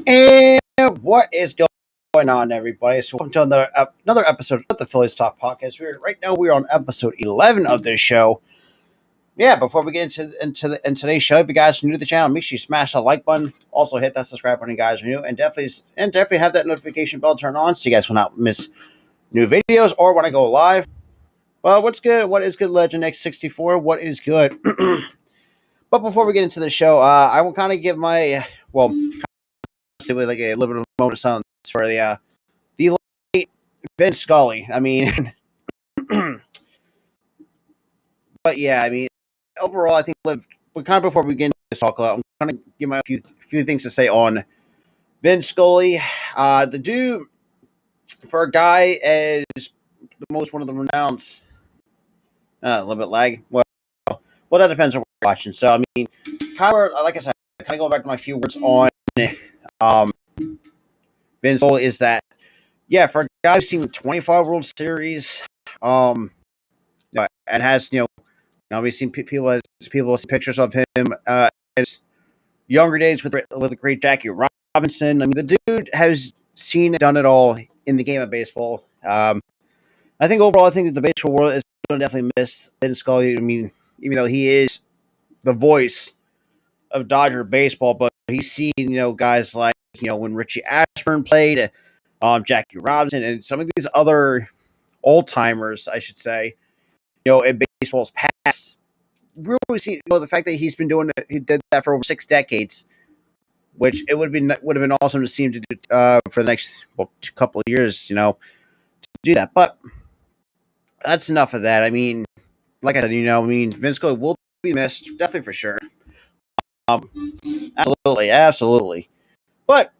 And what is going on, everybody? So, welcome to another episode of the Phillies Talk Podcast. Right now we're on episode 11 of this show. Yeah, before we get into today's show, if you guys are new to the channel, make sure you smash that like button. Also, hit that subscribe button, you guys are new, and definitely have that notification bell turned on so you guys will not miss new videos or when I go live. Well, what's good? What is good, Legend X64? What is good? But before we get into the show, I will kind of give my with like a little bit of a moment of silence for the late Vin Scully. I mean, but yeah, I mean, overall, I think before we get into this talk, I'm kind of give my few things to say on Vin Scully. The dude, for a guy as one of the renowned, a little bit lag. Well, that depends on what you're watching. So I mean, kind of like I said, kind of going back to my few words on Vin Scully is that, yeah, for a guy who's seen 25 World Series, and has we've seen people see pictures of him his younger days with the great Jackie Robinson. I mean, the dude has seen and done it all in the game of baseball. I think overall, that the baseball world is going to definitely miss Vin Scully. I mean, even though he is the voice of Dodger baseball, but he's seen guys like when Richie Ashburn played, Jackie Robinson, and some of these other old timers, I should say, in baseball's past. Really see the fact that he's been doing it. He did that for over 6 decades, which it would have been awesome to see him to do for the next couple of years, to do that. But that's enough of that. I mean, like I said, Vin Scully will be missed, definitely for sure. Absolutely. But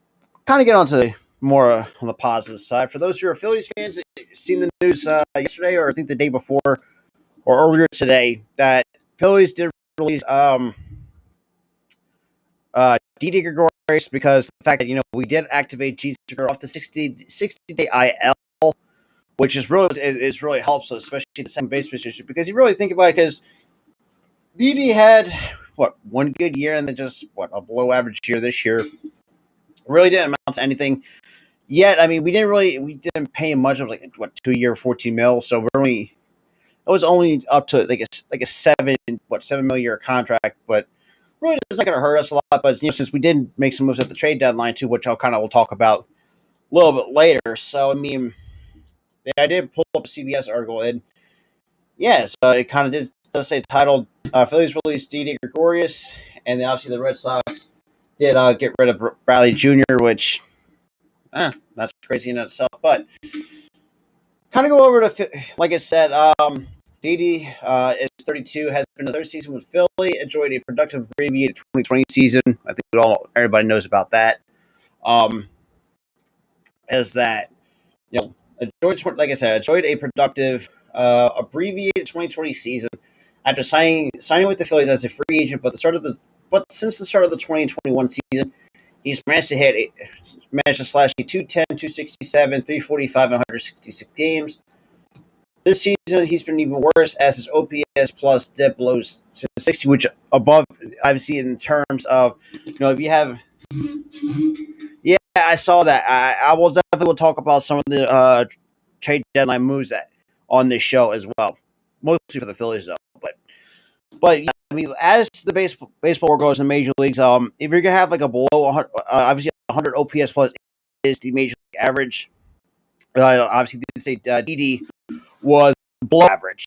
kind of get on to more on the positive side. For those who are Phillies fans, seen the news yesterday, or I think the day before, or earlier today, that Phillies did release Didi Gregorius, because the fact that we did activate Jeter off the 60-day IL, which is really helps us, especially the second base position, because you really think about it, because Didi had one good year and then just a below average year this year. Really didn't amount to anything yet. I mean, we didn't pay him much. It was 2-year, $14 million. So it was only up to like a $7 million contract, but really it's not going to hurt us a lot. But since we did make some moves at the trade deadline too, which will talk about a little bit later. So I mean, I did pull up a CBS article, and yeah, so it kind of does say titled Phillies released Didi Gregorius, and then obviously the Red Sox did get rid of Bradley Jr., which that's crazy in itself. But kind of go over to, like I said, Didi is 32, has been the third season with Philly, enjoyed a productive abbreviated 2020 season. I think everybody knows about that. As that, enjoyed a productive abbreviated 2020 season after signing with the Phillies as a free agent. But since the start of the 2021 season, he's managed to slash a 210, 267, 345, and 166 games. This season, he's been even worse, as his OPS plus dipped below to 60, which above, obviously, in terms of, if you have. Yeah, I saw that. I will definitely talk about some of the trade deadline moves that on this show as well, mostly for the Phillies though. But yeah, I mean, as the baseball world goes in major leagues, if you're gonna have like a below 100, obviously 100 OPS plus is the major league average. Obviously, they say Didi was below average.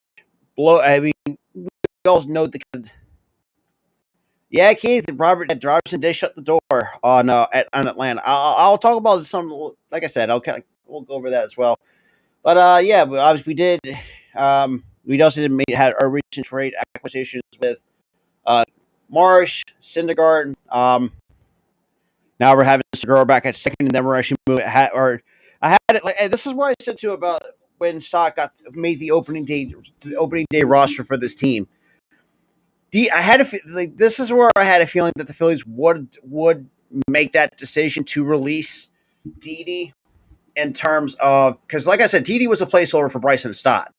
Below, I mean, we all know the. Yeah, Keith and Robert Robertson did shut the door on Atlanta. I'll talk about some. Like I said, we'll go over that as well. But yeah, but obviously we did. We also had our recent trade acquisitions with uh, Marsh, Syndergaard. Now we're having Segura back at second, and then we're actually moving. I had it like this is what I said to about when Stock got made the opening day roster for this team. I had this is where I had a feeling that the Phillies would make that decision to release Didi in terms of because, like I said, Didi was a placeholder for Bryson Stott.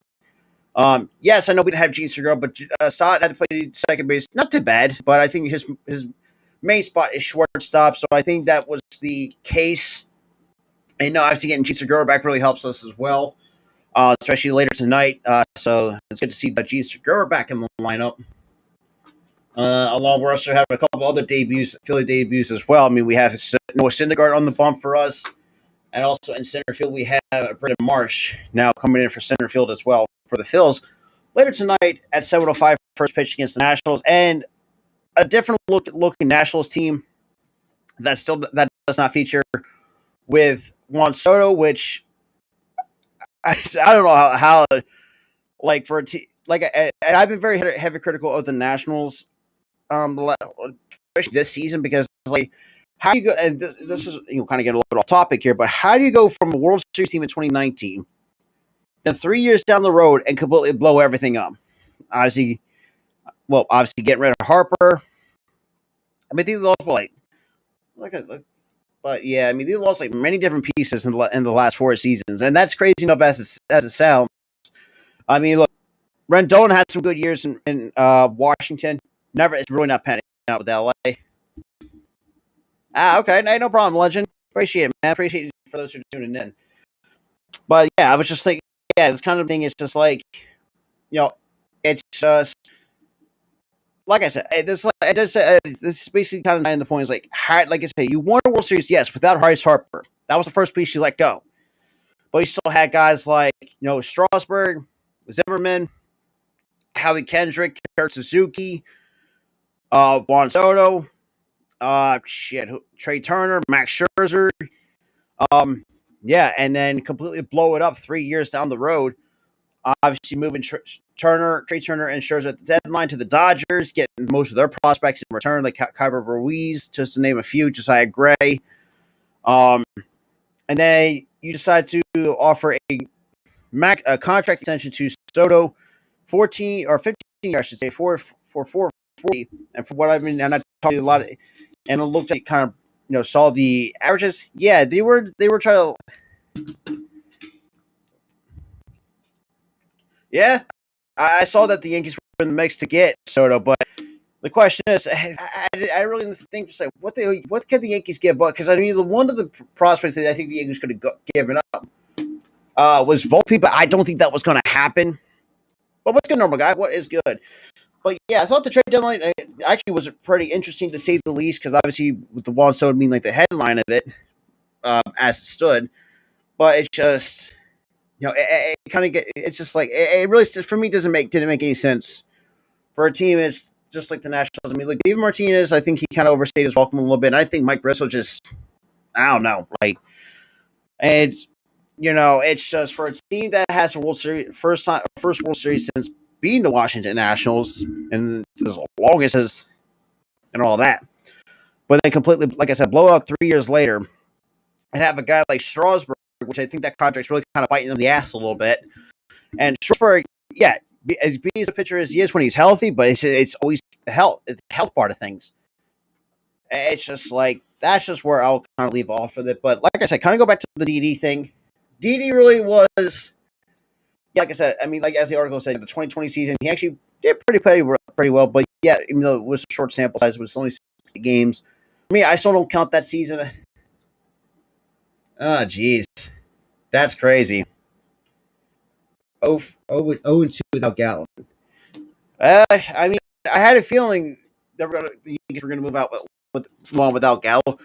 Yes, I know we didn't have Gene Segura, but Stott had to play second base. Not too bad, but I think his main spot is shortstop, so I think that was the case. And no, obviously getting Gene Segura back really helps us as well, especially later tonight. So it's good to see that Gene Segura back in the lineup. Along with us, we have a couple other debuts, Philly debuts as well. I mean, we have Noah Syndergaard on the bump for us, and also in center field we have Brendan Marsh now coming in for center field as well for the Phils. Later tonight at 7:05, first pitch against the Nationals, and a different looking Nationals team that does not feature with Juan Soto, which I don't know how like for a team like and I've been very heavy critical of the Nationals, especially this season because like how do you go and this is kind of get a little bit off topic here, but how do you go from a World Series team in 2019 then 3 years down the road and completely blow everything up? Obviously getting rid of Harper. I mean, they lost like but yeah, I mean, they lost like many different pieces in the last 4 seasons, and that's crazy enough as it sounds. I mean, look, Rendon had some good years in Washington. Never, it's really not panning out with LA. Okay, no problem, legend. Appreciate it, man. Appreciate it for those who are tuning in. But yeah, I was just thinking, yeah, this kind of thing is just like, it's just like I said, this is basically kind of the point. Is like, like I said, you won a World Series, yes, without Bryce Harper. That was the first piece you let go. But you still had guys like, Strasburg, Zimmerman, Howie Kendrick, Kurt Suzuki, Juan Soto, Trey Turner, Max Scherzer. Yeah, and then completely blow it up 3 years down the road. Obviously, moving Trey Turner, and Scherzer at the deadline to the Dodgers, getting most of their prospects in return, like Kyber Ruiz, just to name a few, Josiah Gray. And then you decide to offer a contract extension to Soto, 14 or 15 years, I should say, for 440. And for what I mean, and I talked a lot, and it looked like kind of saw the averages. Yeah, they were trying to. Yeah, I saw that the Yankees were in the mix to get Soto, but the question is, I really think to say what can the Yankees give? Because I mean, one of the prospects that I think the Yankees could have given up was Volpe, but I don't think that was going to happen. But what's good, normal guy? What is good? But yeah, I thought the trade deadline actually was pretty interesting to say the least, because obviously with the Juan Soto being like the headline of it, as it stood, but it's just it kind of it's just like it really for me didn't make any sense for a team. It's just like the Nationals. I mean, like David Martinez, I think he kind of overstayed his welcome a little bit. And I think Mike Rizzo just, I don't know, like, and it's just for a team that has a World Series first World Series since being the Washington Nationals and as longest as and all that, but then completely, like I said, blow up 3 years later and have a guy like Strasburg, which I think that contract's really kind of biting them in the ass a little bit. And Strasburg, yeah, as big as a pitcher as he is when he's healthy, but it's always the health part of things. It's just like that's just where I'll kind of leave off with it. But like I said, kind of go back to the Didi thing. Didi really was, yeah, like I said, I mean, like as the article said, the 2020 season, he actually did pretty well. But yeah, even though it was a short sample size, it was only 60 games. I mean, I still don't count that season. Oh, jeez, that's crazy. 0-2 without Gallo. I mean, I had a feeling that the Yankees were going to move out move on without Gallo,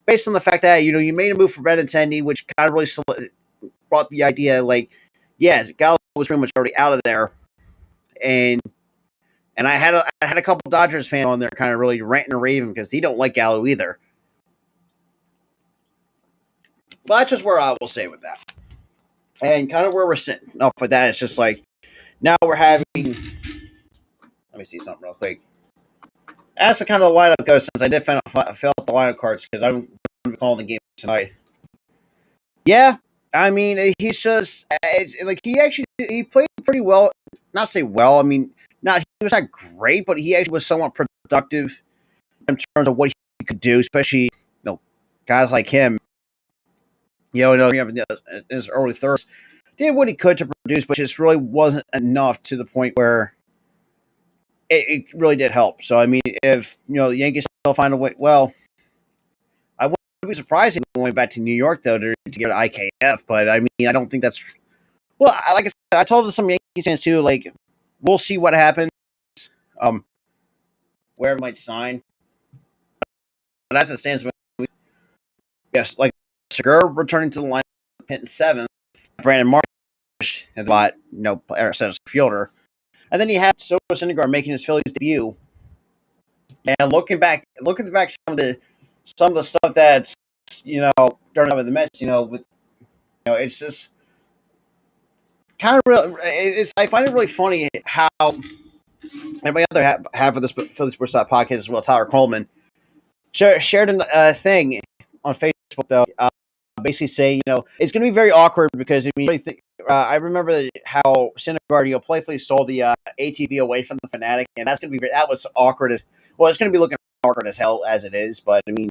based on the fact that you made a move for Benintendi, which kind of really brought the idea like, yes, Gallo was pretty much already out of there, and I had a couple Dodgers fans on there kind of really ranting and raving because he don't like Gallo either. Well, that's just where I will say with that, and kind of where we're sitting off with that. It's just like now we're having. Let me see something real quick. That's the kind of lineup goes since I did fill out the lineup cards because I'm going to be calling the game tonight. Yeah, I mean he's just like he played pretty well. Not say well. I mean, not he was not great, but he actually was somewhat productive in terms of what he could do, especially guys like him. In his early 30s, did what he could to produce, but just really wasn't enough to the point where it really did help. So I mean, if the Yankees still find a way, well, I wouldn't be surprised if we went back to New York though to get an IKF. But I mean, I don't think that's well. Like I said, I told some Yankees fans too. Like, we'll see what happens. Where it might sign, but as it stands, yes, like Segura returning to the lineup, hitting 7th, Brandon Marsh and center fielder, and then you have Soto Syndergaard making his Phillies debut. And looking back some of the stuff that's during the Mets, it's just kind of real. I find it really funny how and my other half of this Philly Sports podcast as well, Tyler Coleman, shared a thing on Facebook though, basically saying it's going to be very awkward because I remember how Syndergaard playfully stole the ATV away from the Fanatic, and that was awkward as well. It's going to be looking awkward as hell as it is, but I mean,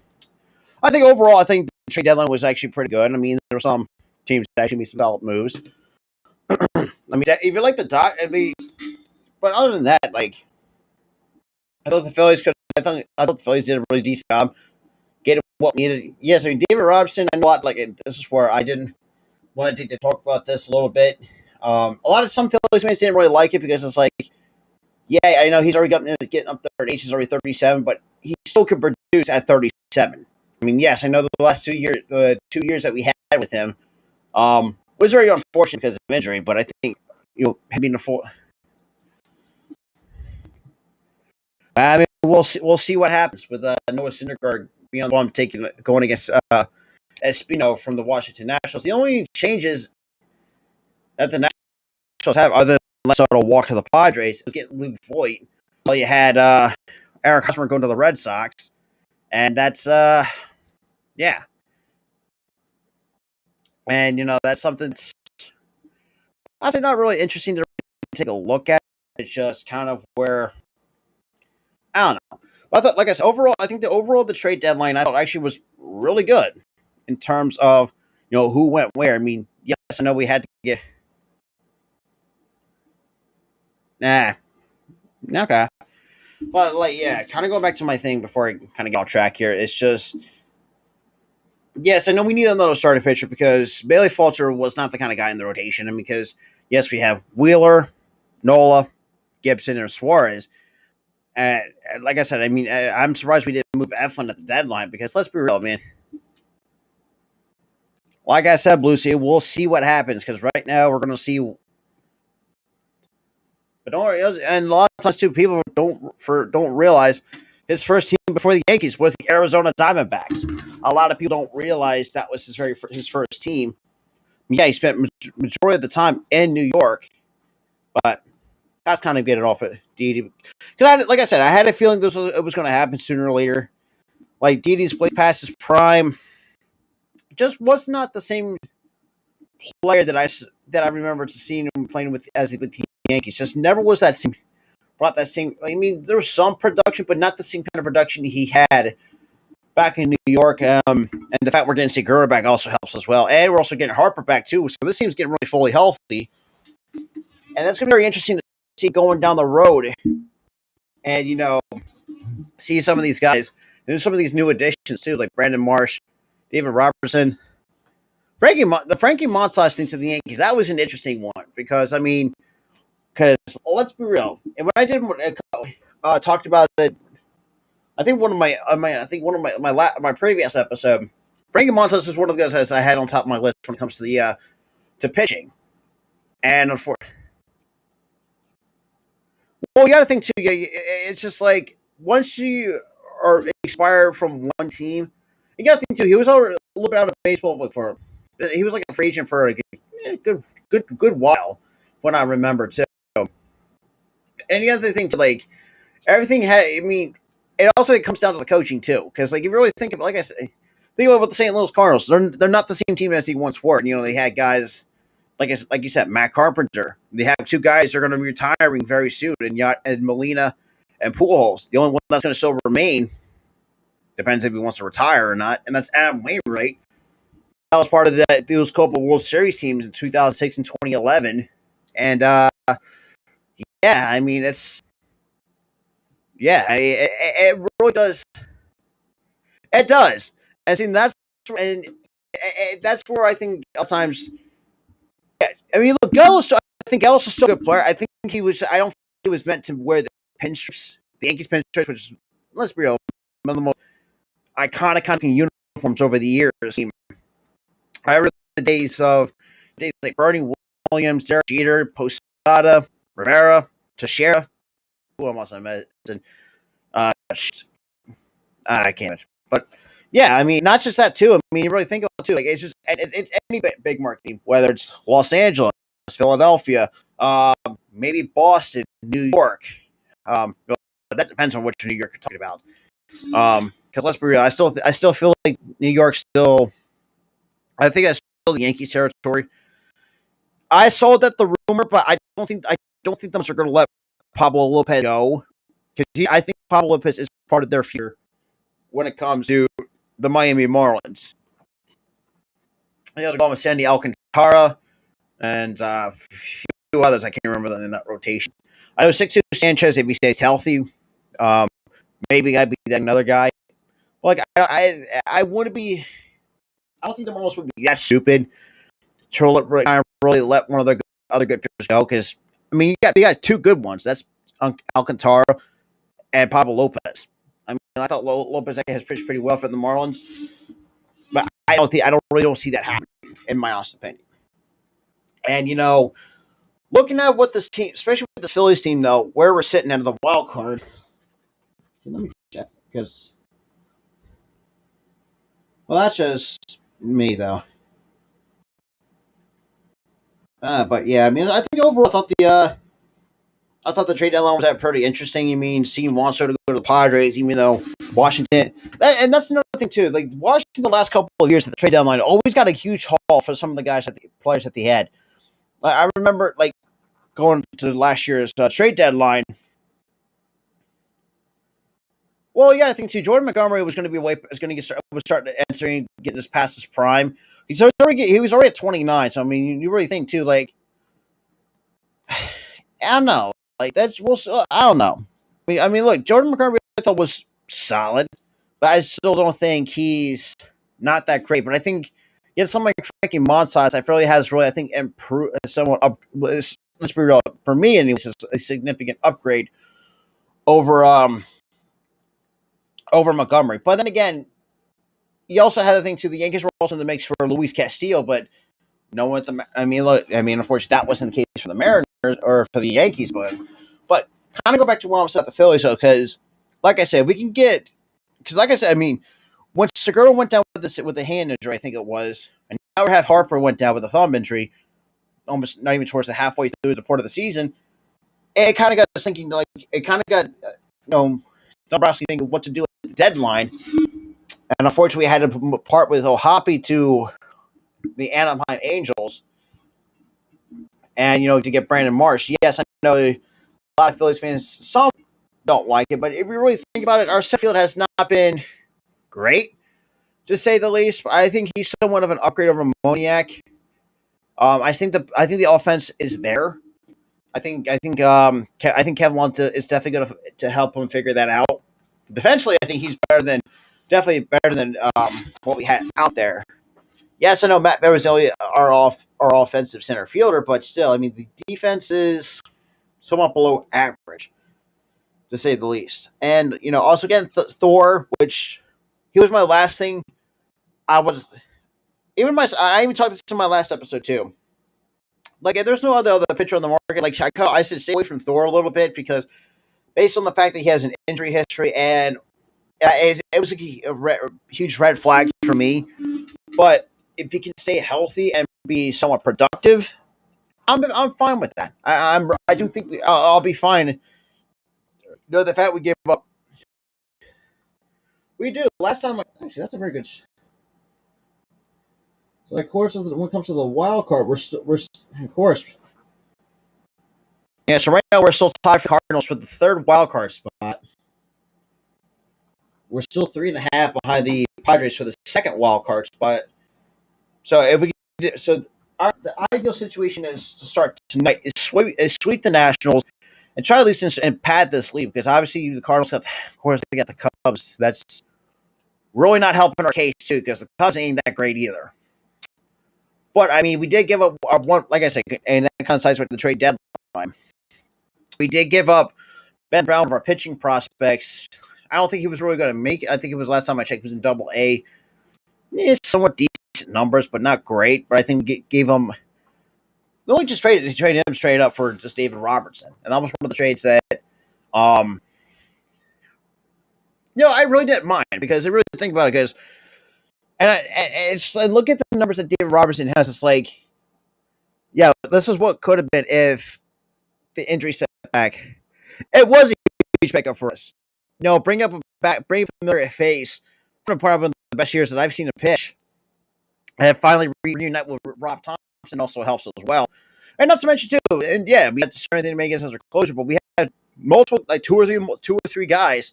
I think overall, the trade deadline was actually pretty good. I mean, there were some teams that actually made some valid moves. I mean, if you like the dot, but other than that, like, I thought the Phillies did a really decent job getting what needed. Yes, I mean, David Robinson, I know a lot. Like, this is where I didn't want to talk about this a little bit. A lot of some Phillies fans didn't really like it because it's like, yeah, I know he's already getting up there. Age is already 37, but he still could produce at 37. I mean, yes, I know the last 2 years, the 2 years that we had with him, was very unfortunate because of injury. But I think having the full. I mean, we'll see what happens with Noah Syndergaard being on the one going against Espino from the Washington Nationals. The only changes that the Nationals have, other than Soto walk to the Padres, was getting Luke Voigt. Well, you had Aaron Hosmer going to the Red Sox, and that's yeah. And that's something that's honestly not really interesting to take a look at. It's just kind of where I don't know. But I thought, like I said, overall, I think the trade deadline I thought actually was really good in terms of who went where. I mean, yes, I know we had to get okay, but like kind of going back to my thing before I kind of get off track here. It's just yes, I know we need another starting pitcher because Bailey Falter was not the kind of guy in the rotation, and because yes, we have Wheeler, Nola, Gibson, and Suarez. And like I said, I mean, I'm surprised we didn't move Eflin at the deadline because let's be real, man. Like I said, Blue Sea, we'll see what happens because right now we're going to see. But don't worry, and a lot of times too, people don't realize his first team before the Yankees was the Arizona Diamondbacks. A lot of people don't realize that was his first team. Yeah, he spent majority of the time in New York, but that's kind of getting off at Didi. Because, like I said, I had a feeling it was going to happen sooner or later. Like Didi's play past his prime, just was not the same player that I remember to seeing him playing with the Yankees. Just never was that same. Brought that same. I mean, there was some production, but not the same kind of production he had back in New York. And the fact we're getting Segura back also helps as well. And we're also getting Harper back too. So this team's getting really fully healthy, and that's going to be very interesting to see going down the road. And see some of these guys. There's some of these new additions too, like Brandon Marsh, David Robertson. The Frankie Montas thing to the Yankees, that was an interesting one because because let's be real. And when I did talked about it, I think my previous episode, Frankie Montas is one of the guys I had on top of my list when it comes to the to pitching. And unfortunately, well, you got to think too. Yeah, it's just like once you are expired from one team, you got to think too. He was already a little bit out of baseball for. He was like a free agent for a good while, when I remember too. And the other thing, like everything had. I mean, it also comes down to the coaching too, because like if you really think of, like I said, think about the St. Louis Cardinals. They're not the same team as they once were. You know, they had guys like you said, Matt Carpenter. They have two guys that are going to be retiring very soon, and Molina and Pujols. The only one that's going to still remain, depends if he wants to retire or not, and that's Adam Wainwright. That was part of those couple World Series teams in 2006 and 2011, and yeah, I mean it really does. It does, and see and that's where I think sometimes. Yeah, I mean, look, I think Ellis is still a good player. I think he was. I don't think he was meant to wear the pinstripes, the Yankees pinstripes, which is, let's be real, one of the most iconic kind of uniforms over the years. I remember the days like Bernie Williams, Derek Jeter, Posada, Rivera, Teixeira. Who else I met? I can't. But yeah, I mean, not just that too. I mean, you really think about it too. Like it's any big market team, whether it's Los Angeles, Philadelphia, maybe Boston, New York. That depends on which New York you're talking about. Because let's be real, I still feel like New York still. I think that's still the Yankees territory. I saw that the rumor, but I don't think them are going to let Pablo Lopez go, because I think Pablo Lopez is part of their future when it comes to the Miami Marlins. I got to go with Sandy Alcantara and a few others. I can't remember them in that rotation. I know 6-2 Sanchez, if he stays healthy. Maybe I'd be that another guy. Like I wouldn't be. I don't think the Marlins would be that stupid to really let one of their other good pitchers go, because I mean you got two good ones. That's Alcantara and Pablo Lopez. I mean, I thought Lopez has pitched pretty well for the Marlins, but I really don't see that happening, in my honest opinion. And looking at what this team, especially with this Phillies team, though, where we're sitting out of the wild card. Let me check, because that's just me though. But yeah, I mean, I think overall, I thought the trade deadline was pretty interesting. You mean seeing Wanso to go to the Padres, even though Washington, and that's another thing too. Like Washington, the last couple of years at the trade deadline, always got a huge haul for some of the players that they had. I remember like going to last year's trade deadline. Well, yeah, I think too. Jordan Montgomery was going to was starting to getting us past his prime. He was already at 29. So I mean, you really think too, like I don't know. Like I don't know. I mean, look, Jordan Montgomery I thought was solid, but I still don't think he's not that great. But I think something like Frankie Montas, I think improved somewhat up. Let's be real, for me, and it was a significant upgrade over Montgomery. But then again, you also had the thing too. The Yankees were also in the mix for Luis Castillo, but no one. Unfortunately, that wasn't the case for the Mariners or for the Yankees, but kind of go back to what I was saying about the Phillies, though, because, like I said, when Segura went down with the hand injury, I think it was, and now we have Harper went down with a thumb injury, almost not even towards the halfway through the part of the season. It kind of got us thinking, like, it kind of got, Dombrowski thinking what to do at the deadline, and unfortunately, we had to part with O'Hoppe to the Anaheim Angels, and to get Brandon Marsh. Yes, I know a lot of Phillies fans, some don't like it, but if you really think about it, our center field has not been great, to say the least. I think he's somewhat of an upgrade over Moniak. I think the offense is there. I think Kevin Lunt is definitely going to help him figure that out. Defensively, I think he's definitely better than what we had out there. Yes, I know Matt Berezelli, our offensive center fielder, but still, I mean, the defense is somewhat below average, to say the least. And also again, Thor, which he was my last thing. I was I even talked this in my last episode too. Like, if there's no other pitcher on the market, like I said, stay away from Thor a little bit because based on the fact that he has an injury history, and it was a huge red flag for me. But if he can stay healthy and be somewhat productive, I'm fine with that. I do think I'll be fine. The fact we give up, we do. Last time, actually, that's a very good. So, of course, when it comes to the wild card, of course. Yeah, so right now we're still tied for Cardinals for the third wild card spot. We're still 3.5 behind the Padres for the second wild card spot. So if we the ideal situation is to start tonight is sweep the Nationals and try at least and pad this lead because obviously the Cardinals of course they got the Cubs. That's really not helping our case too because the Cubs ain't that great either. But I mean, we did give up one, like I said, and that kind of ties with the trade deadline. We did give up Ben Brown of our pitching prospects. I don't think he was really going to make it. I think it was last time I checked, he was in Double A. It's somewhat decent numbers, but not great. But I think we gave him. We only just traded him straight up for just David Robertson, and that was one of the trades that, um, I really didn't mind because I really think about it because, and look at the numbers that David Robertson has. It's like, yeah, this is what could have been if the injury setback. It was a huge backup for us. Bring up bring a familiar face. One of the best years that I've seen a pitch. And finally reunite with Rob Thompson also helps as well. And not to mention too, and yeah, we had to start anything to make us as a closer, but we had multiple, like two or three guys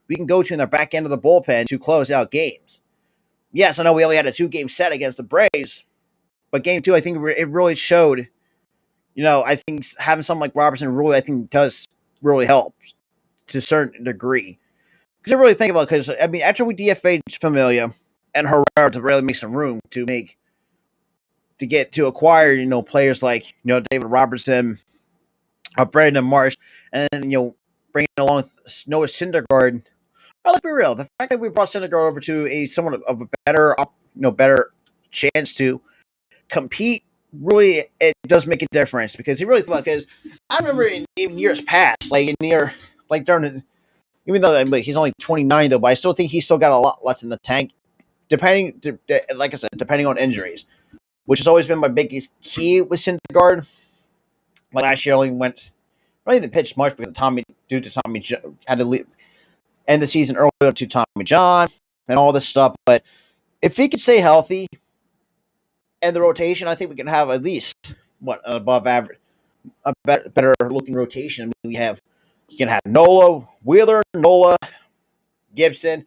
we can go to in the back end of the bullpen to close out games. Yes, I know we only had a 2-game set against the Braves, but game 2, I think it really showed. I think having someone like Robertson really, I think, does really help to a certain degree. Because I really think about it, because I mean, after we DFA'd Familia and Herrera to really make some room to get to acquire, players like, David Robertson, Brandon Marsh, and then, bringing along Noah Syndergaard. Let's be real. The fact that we brought Syndergaard over to somewhat of a better chance to compete, really, it does make a difference because he really thought. Because I remember in years past, like in the year, like during, even though he's only 29 though, but I still think he's still got a lot left in the tank. Like I said, depending on injuries, which has always been my biggest key with Syndergaard. Like last year, only not even pitched much because Tommy had to leave, end the season earlier to Tommy John and all this stuff. But if he could stay healthy and the rotation, I think we can have at least above average, a better looking rotation. I mean, you can have Nola, Gibson,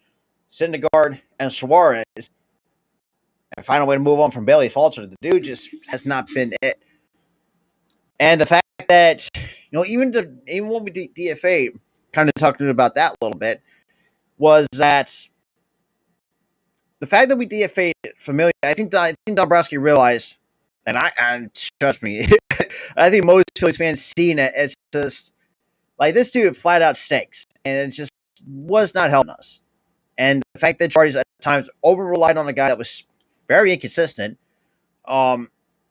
Syndergaard, and Suarez, and find a way to move on from Bailey Falter. The dude just has not been it. And the fact that even when we DFA, kind of talking about that a little bit, was that the fact that we DFA'd Familia, I think Dombrowski realized, and trust me, I think most Phillies fans seen it. It's just like this dude flat out stinks, and it just was not helping us. And the fact that Chargers at times over relied on a guy that was very inconsistent,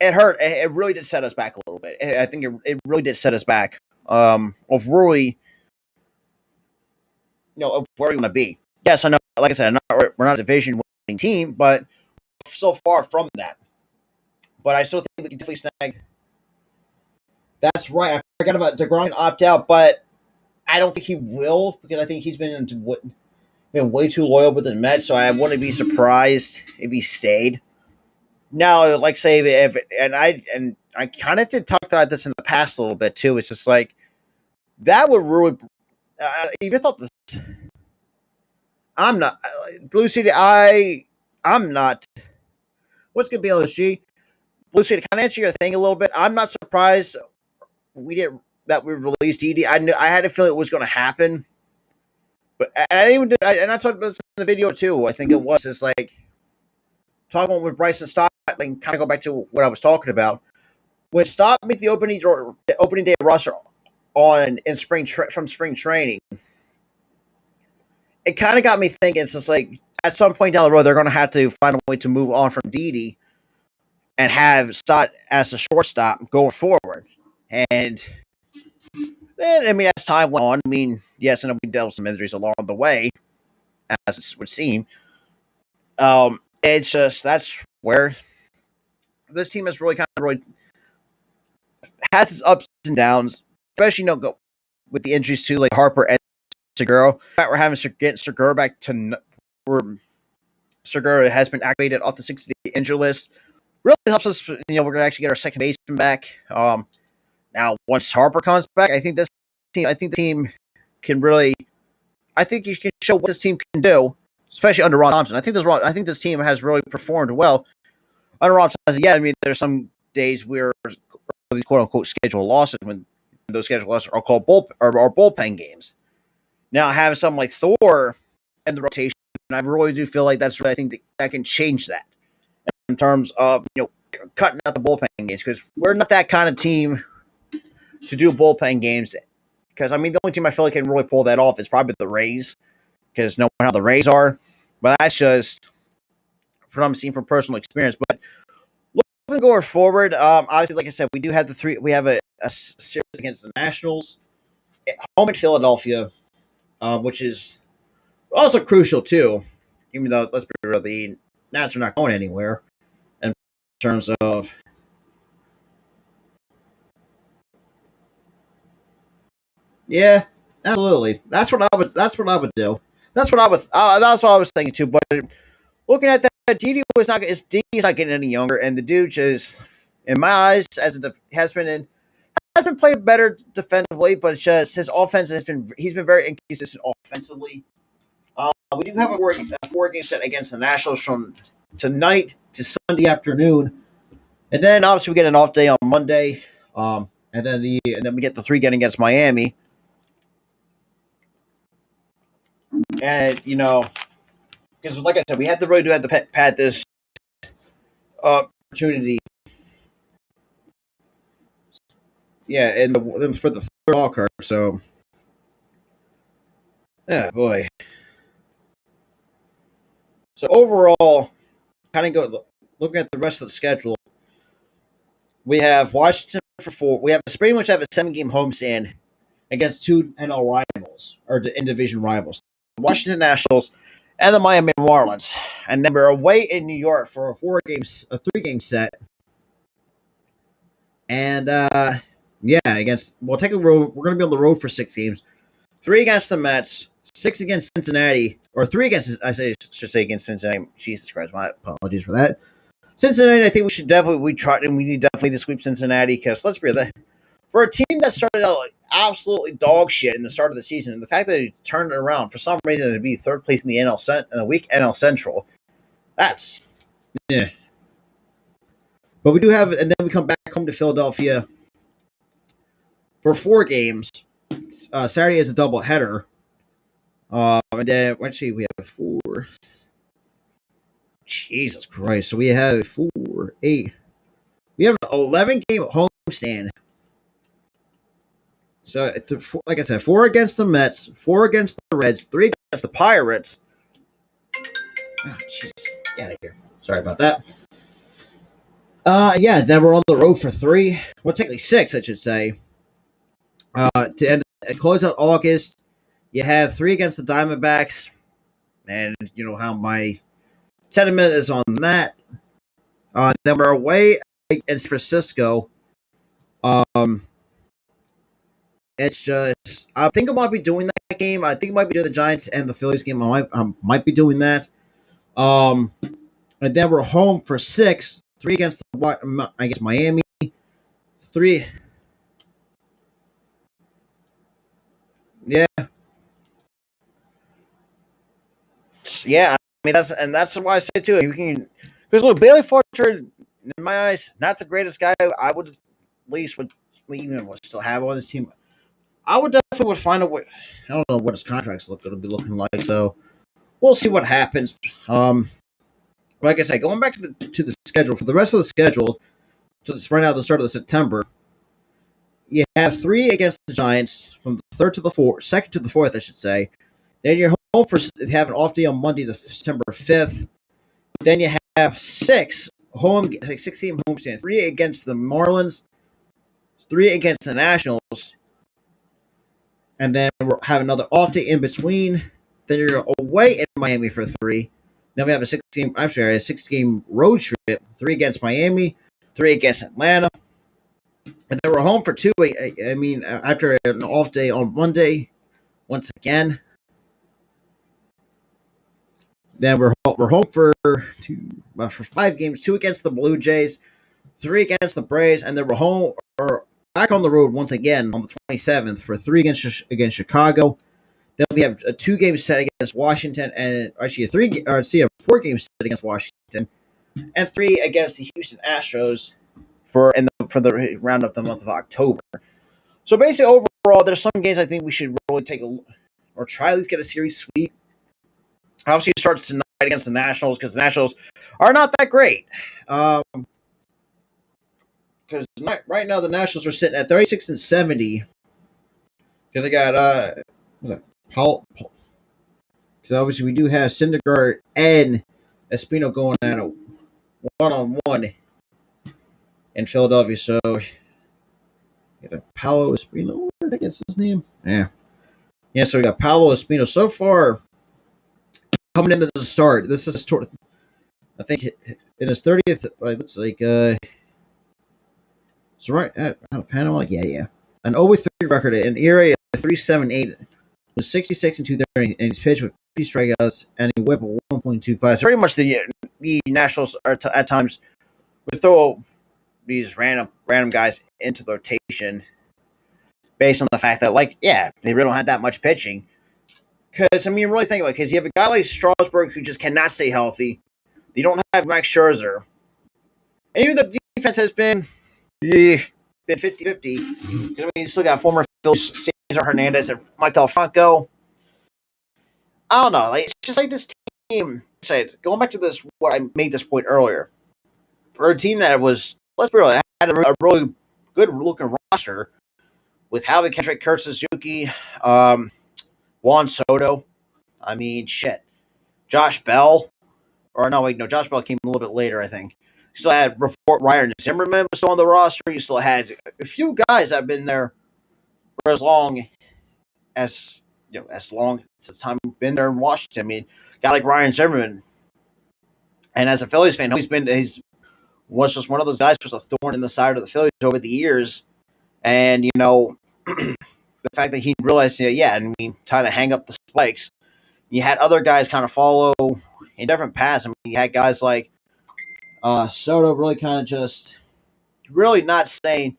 it hurt. It really did set us back a little bit. I think it really did set us back. Of really, of where we want to be. Yes, I know. Like I said, we're not a division winning team, but so far from that. But I still think we can definitely snag. That's right. I forgot about DeGrom opt out, but I don't think he will because I think he's been way too loyal with the Mets. So I wouldn't be surprised if he stayed. Now, like say if I kind of did talk about this in the past a little bit too. It's just like that would really. If you thought this, I'm not Blue City. I'm not. What's good, BLSG? Blue City, kind of answer your thing a little bit. I'm not surprised we released Didi. I had a feeling it was going to happen, but I talked about this in the video too. I think it was just like talking with Bryson Stott, and kind of go back to what I was talking about. When Stott made the opening day roster on in from spring training, it kind of got me thinking. It's just like at some point down the road, they're going to have to find a way to move on from Didi and have Stott as a shortstop going forward. And then, I mean, as time went on, I mean, yes, and we dealt with some injuries along the way, as it would seem. It's just that's where this team has really has its ups and downs, especially with the injuries too, like Harper and Segura. We're having getting Segura back to where Segura has been activated off the 60-day injury list. Really helps us. We're going to actually get our second baseman back. Now once Harper comes back, I think the team can really. I think you can show what this team can do, especially under Ron Thompson. I think this team has really performed well under Ron Thompson. Yeah, I mean, there's some days where these quote unquote scheduled losses when those scheduled losses are called bullpen games. Now having something like Thor in the rotation, I really do feel like that's really, I think that can change that in terms of cutting out the bullpen games, because we're not that kind of team to do bullpen games. Because I mean, the only team I feel like can really pull that off is probably the Rays, because knowing how the Rays are. But that's just from what I'm seeing from personal experience. But looking going forward, obviously, like I said, we have a series against the Nationals at home in Philadelphia, which is also crucial too. Even though, let's be real, the Nats are not going anywhere in terms of. Yeah, absolutely. That's what I was. That's what I would do. That's what I was. That's what I was thinking too. But looking at that, Didi was not. Didi's not getting any younger, and the dude just, in my eyes, has been played better defensively, but it's just his offense he's been very inconsistent offensively. We do have a 4 game set against the Nationals from tonight to Sunday afternoon, and then obviously we get an off day on Monday, and then we get the 3 game against Miami, and because like I said, we have to pad this opportunity. Yeah, and for the third ball card. So, yeah, boy. So overall, kind of looking at the rest of the schedule. We have Washington for 4. We have pretty much have a 7 game homestand against 2 NL rivals or the in division rivals, the Washington Nationals and the Miami Marlins, and then we're away in New York for a 3 game set, and yeah, technically we're going to be on the road for 6 games, 3 against the Mets, 6 against Cincinnati, or 3 against should say against Cincinnati. Jesus Christ, my apologies for that. Cincinnati, I think we need definitely to sweep Cincinnati, because let's be real, for a team that started out like absolutely dog shit in the start of the season, and the fact that it turned it around for some reason to be third place in the in a weak NL Central, that's yeah. But we do have, and then we come back home to Philadelphia for 4 games. Saturday is a double header, and then actually we have 4. Jesus Christ! So we have 4, 8. We have an 11 game homestand. So, like I said, 4 against the Mets, 4 against the Reds, 3 against the Pirates. Oh, jeez. Get out of here. Sorry about that. Yeah, then we're on the road for 3. Well, technically 6, I should say. To close out August, you have 3 against the Diamondbacks. And you know how my sentiment is on that. Then we're away in San Francisco. It's just, I think I might be doing that game. I think I might be doing the Giants and the Phillies game. I might be doing that. And then we're home for 6, 3 against Miami, 3. Yeah, yeah. I mean that's why I say too. You can, because look, Bailey Forger, in my eyes, not the greatest guy. I would at least would still have on this team. I would definitely find a way. I don't know what his contract's going to be looking like, so we'll see what happens. like I said, going back to the schedule for the rest of the schedule, just right now at the start of the September, you have three against the Giants from the third to the fourth, second to the fourth, I should say. Then you're home for have an off day on Monday, the September 5th. Then you have like 6 game homestand, three against the Marlins, three against the Nationals, and then we'll have another off day in between. Then you're away in Miami for three. Then we have a 6 game road trip, three against Miami, three against Atlanta. And then we're home for two. I mean, after an off day on Monday, once again. Then we're home for 5 games, two against the Blue Jays, three against the Braves, and then we're home or back on the road once again on the 27th for three against Chicago. Then we have a 2 game set against Washington, and actually a 4 game set against Washington, and three against the Houston Astros for the round of the month of October. So basically, overall, there's some games I think we should really take a look or try at least get a series sweep. Obviously, it starts tonight against the Nationals because the Nationals are not that great. Because right now the Nationals are sitting at 36-70 because they got Paul. Because obviously we do have Syndergaard and Espino going at a 1-on-1 in Philadelphia. So it's Paolo Espino. I think that's his name. Yeah. So we got Paolo Espino so far coming into the start. This is I think in his 30th. It looks like so right out of Panama. Yeah. An 0-3 record, an ERA of 3.78 with 66 and 230, and he's pitched with 50 strikeouts and a whip of 1.25. So pretty much the Nationals are at times would throw these random guys into the rotation based on the fact that they really don't have that much pitching. Because really think about it. Because you have a guy like Strasburg who just cannot stay healthy. You don't have Max Scherzer, and even the defense has been 50-50. You still got former Phillies Cesar Hernandez and Michael Franco. I don't know. It's just like this team. Going back to this, what I made this point earlier. For a team that was, let's be real, had a really good looking roster with Howie Kendrick, Kurt Suzuki, Juan Soto. Josh Bell. Josh Bell came a little bit later, I think. You still had Ryan Zimmerman was still on the roster. You still had a few guys that have been there for as long as since time been there in Washington. A guy like Ryan Zimmerman, and as a Phillies fan, he's was just one of those guys who was a thorn in the side of the Phillies over the years. And the fact that he realized, time to hang up the spikes. You had other guys kind of follow in different paths. You had guys like Soto really kind of just really not saying.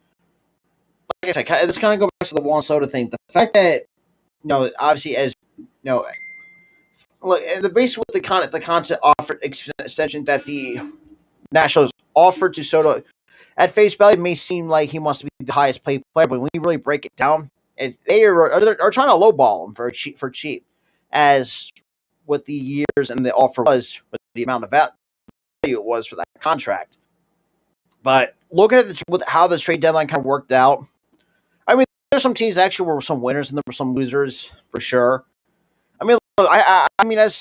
Like I said, this kind of goes back to the Juan Soto thing. The fact that obviously as look, the base with the constant offer extension that the Nationals offered to Soto at face value may seem like he wants to be the highest paid player, but when we really break it down, and they are trying to lowball him for cheap, as what the years and the offer was, with the amount of value it was for that contract. But looking at how the trade deadline kind of worked out, there's some teams actually were some winners and there were some losers for sure. As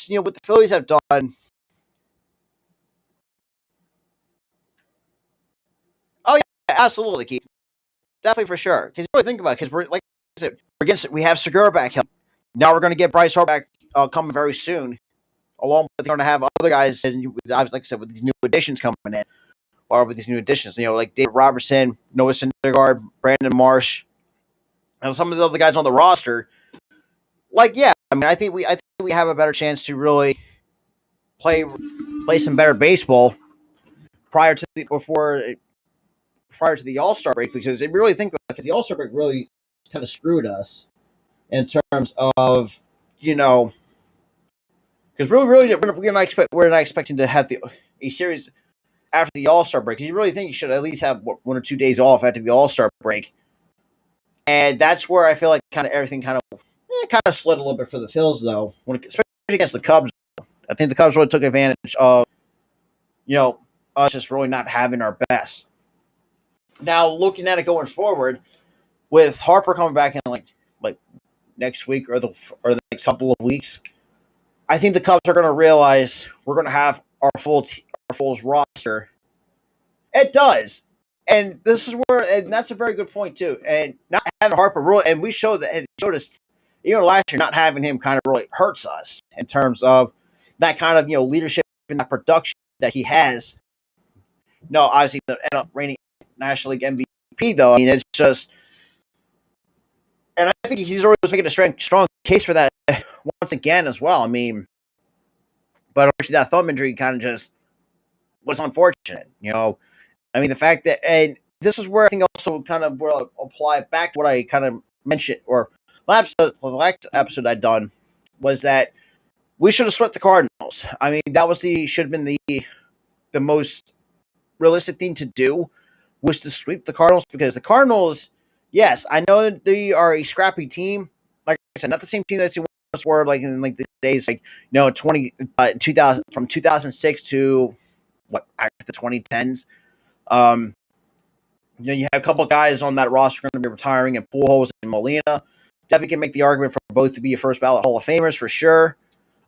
what the Phillies have done. Oh yeah, absolutely, Keith. Definitely for sure. Because you really think about it, because we're like I said, we have Segura back. Now we're going to get Bryce Harper back coming very soon. Along with going to have other guys, and like I said, with these new additions coming in, or with these new additions, like David Robertson, Noah Syndergaard, Brandon Marsh, and some of the other guys on the roster. I think we have a better chance to really play some better baseball prior to the All-Star break, because they really think because the All-Star break really kind of screwed us in terms of because we're not expecting to have a series after the All-Star break. Because you really think you should at least have 1 or 2 days off after the All-Star break, and that's where I feel like everything kind of slid a little bit for the Phils, though, especially against the Cubs. I think the Cubs really took advantage of you know, us just really not having our best. Now, looking at it going forward, with Harper coming back in like next week or the next couple of weeks, I think the Cubs are going to realize we're going to have our full roster. It does, and this is where, and that's a very good point too. And not having Harper really, and we showed that it showed us, last year not having him kind of really hurts us in terms of that kind of leadership and that production that he has. No, obviously the end up reigning National League MVP though. I mean, it's just, and I think he's always making a strong case for that once again as well. I mean, but unfortunately that thumb injury kind of just was unfortunate. I mean, the fact that, and this is where I think also kind of will apply back to what I kind of mentioned, or the last episode I'd done, was that we should have swept the Cardinals. I mean, that was should have been the most realistic thing to do, was to sweep the Cardinals, because the Cardinals, yes, I know that they are a scrappy team. Like I said, not the same team that they once were, like in like the days, like 2000 from 2006 to the 2010s. You have a couple guys on that roster going to be retiring, and Pujols and Molina. Definitely can make the argument for both to be a first ballot Hall of Famers for sure.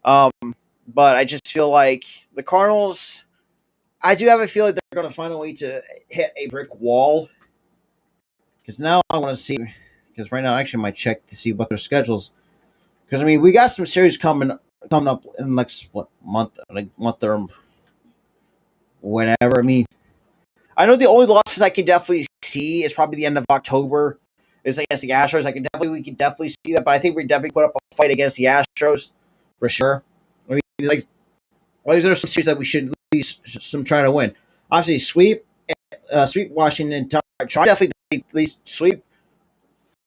But I just feel like the Cardinals, I do have a feeling they're going to find a way to hit a brick wall. Because now I want to see, because right now I actually might check to see what their schedules. Because I mean, we got some series coming up in the next month or whatever. I mean, I know the only losses I can definitely see is probably the end of October is against the Astros. We can definitely see that, but I think we definitely put up a fight against the Astros for sure. I mean, there's some series that we should at least trying to win. Obviously, sweep Washington. Try definitely at least sweep,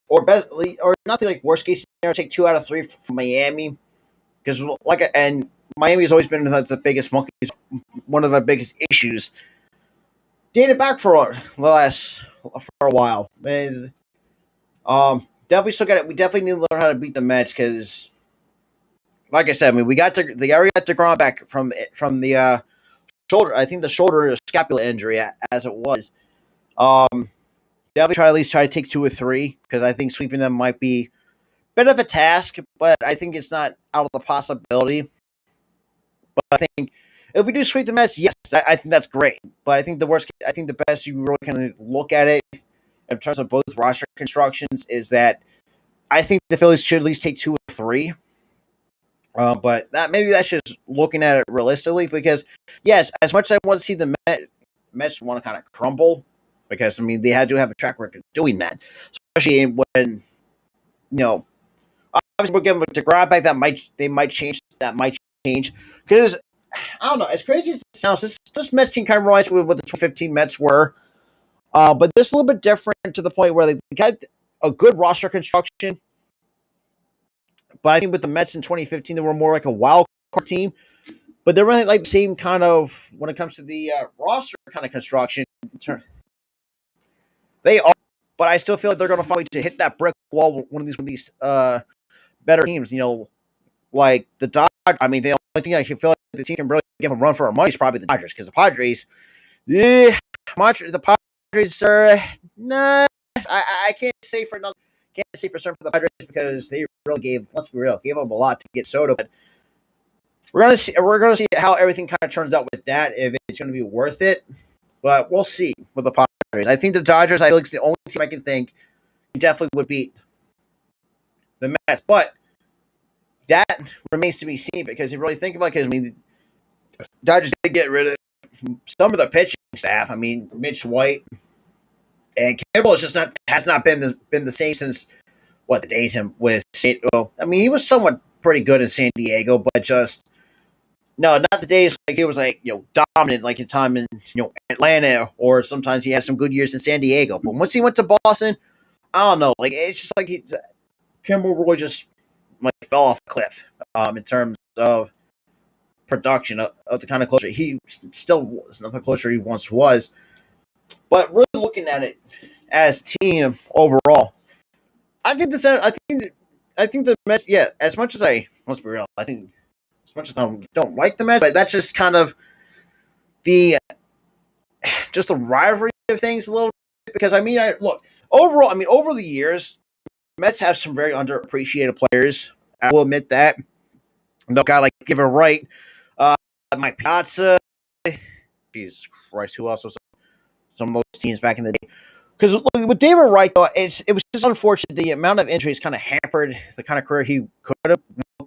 or best, or nothing like worst case scenario. Take 2 out of 3 from Miami, because and Miami's always been the biggest monkeys, one of the biggest issues. Dated back for a while. And, definitely still got it. We definitely need to learn how to beat the Mets, because, like I said, I mean, we got DeGrom back from the shoulder. I think the shoulder scapula injury as it was. Definitely try to take 2 or 3, because I think sweeping them might be a bit of a task, but I think it's not out of the possibility. But I think if we do sweep the Mets, yes, I think that's great. But I think the best you really can look at it in terms of both roster constructions is that I think the Phillies should at least take 2 or 3. But maybe that's just looking at it realistically, because yes, as much as I want to see the Mets want to kind of crumble, because I mean they do have a track record doing that, especially when obviously we're getting to grab back, that might change, because I don't know, as crazy as it sounds, this Mets team kind of reminds me of what the 2015 Mets were, but this is a little bit different to the point where they got a good roster construction. But I think with the Mets in 2015, they were more like a wild card team. But they're really like the same kind of, when it comes to the roster kind of construction. They are, but I still feel like they're going to find a way to hit that brick wall with one of these better teams. Like the Dodgers. I mean, the only thing I can feel like the team can really give them a run for our money is probably the Dodgers, because the Padres, the Padres are nah. I can't say for another. Can't say for certain for the Padres, because they really gave them a lot to get Soto. But we're gonna see how everything kind of turns out with that, if it's gonna be worth it. But we'll see with the Padres. I think the Dodgers, I think, is the only team I can think definitely would beat the Mets. But that remains to be seen, because you really think about it, because I mean, the Dodgers did get rid of some of the pitching staff. I mean, Mitch White and Campbell has not been the same since the days him with San. Well, I mean, he was somewhat pretty good in San Diego, but just not the days like he was dominant like his time in Atlanta, or sometimes he had some good years in San Diego. But once he went to Boston, I don't know, like it's just like Campbell really just fell off a cliff in terms of production of the kind of closer. He still was not the closer he once was. But really looking at it as team overall, I think the Mets. Yeah, as much as let's be real, I think as much as I don't like the Mets, but that's just kind of the just the rivalry of things a little bit because look overall. I mean, over the years, Mets have some very underappreciated players. I will admit that. No guy like Give It Right, Mike Piazza. Jesus Christ, who else was some of those teams back in the day? Because with David Wright, though, it was just unfortunate. The amount of injuries kind of hampered the kind of career he could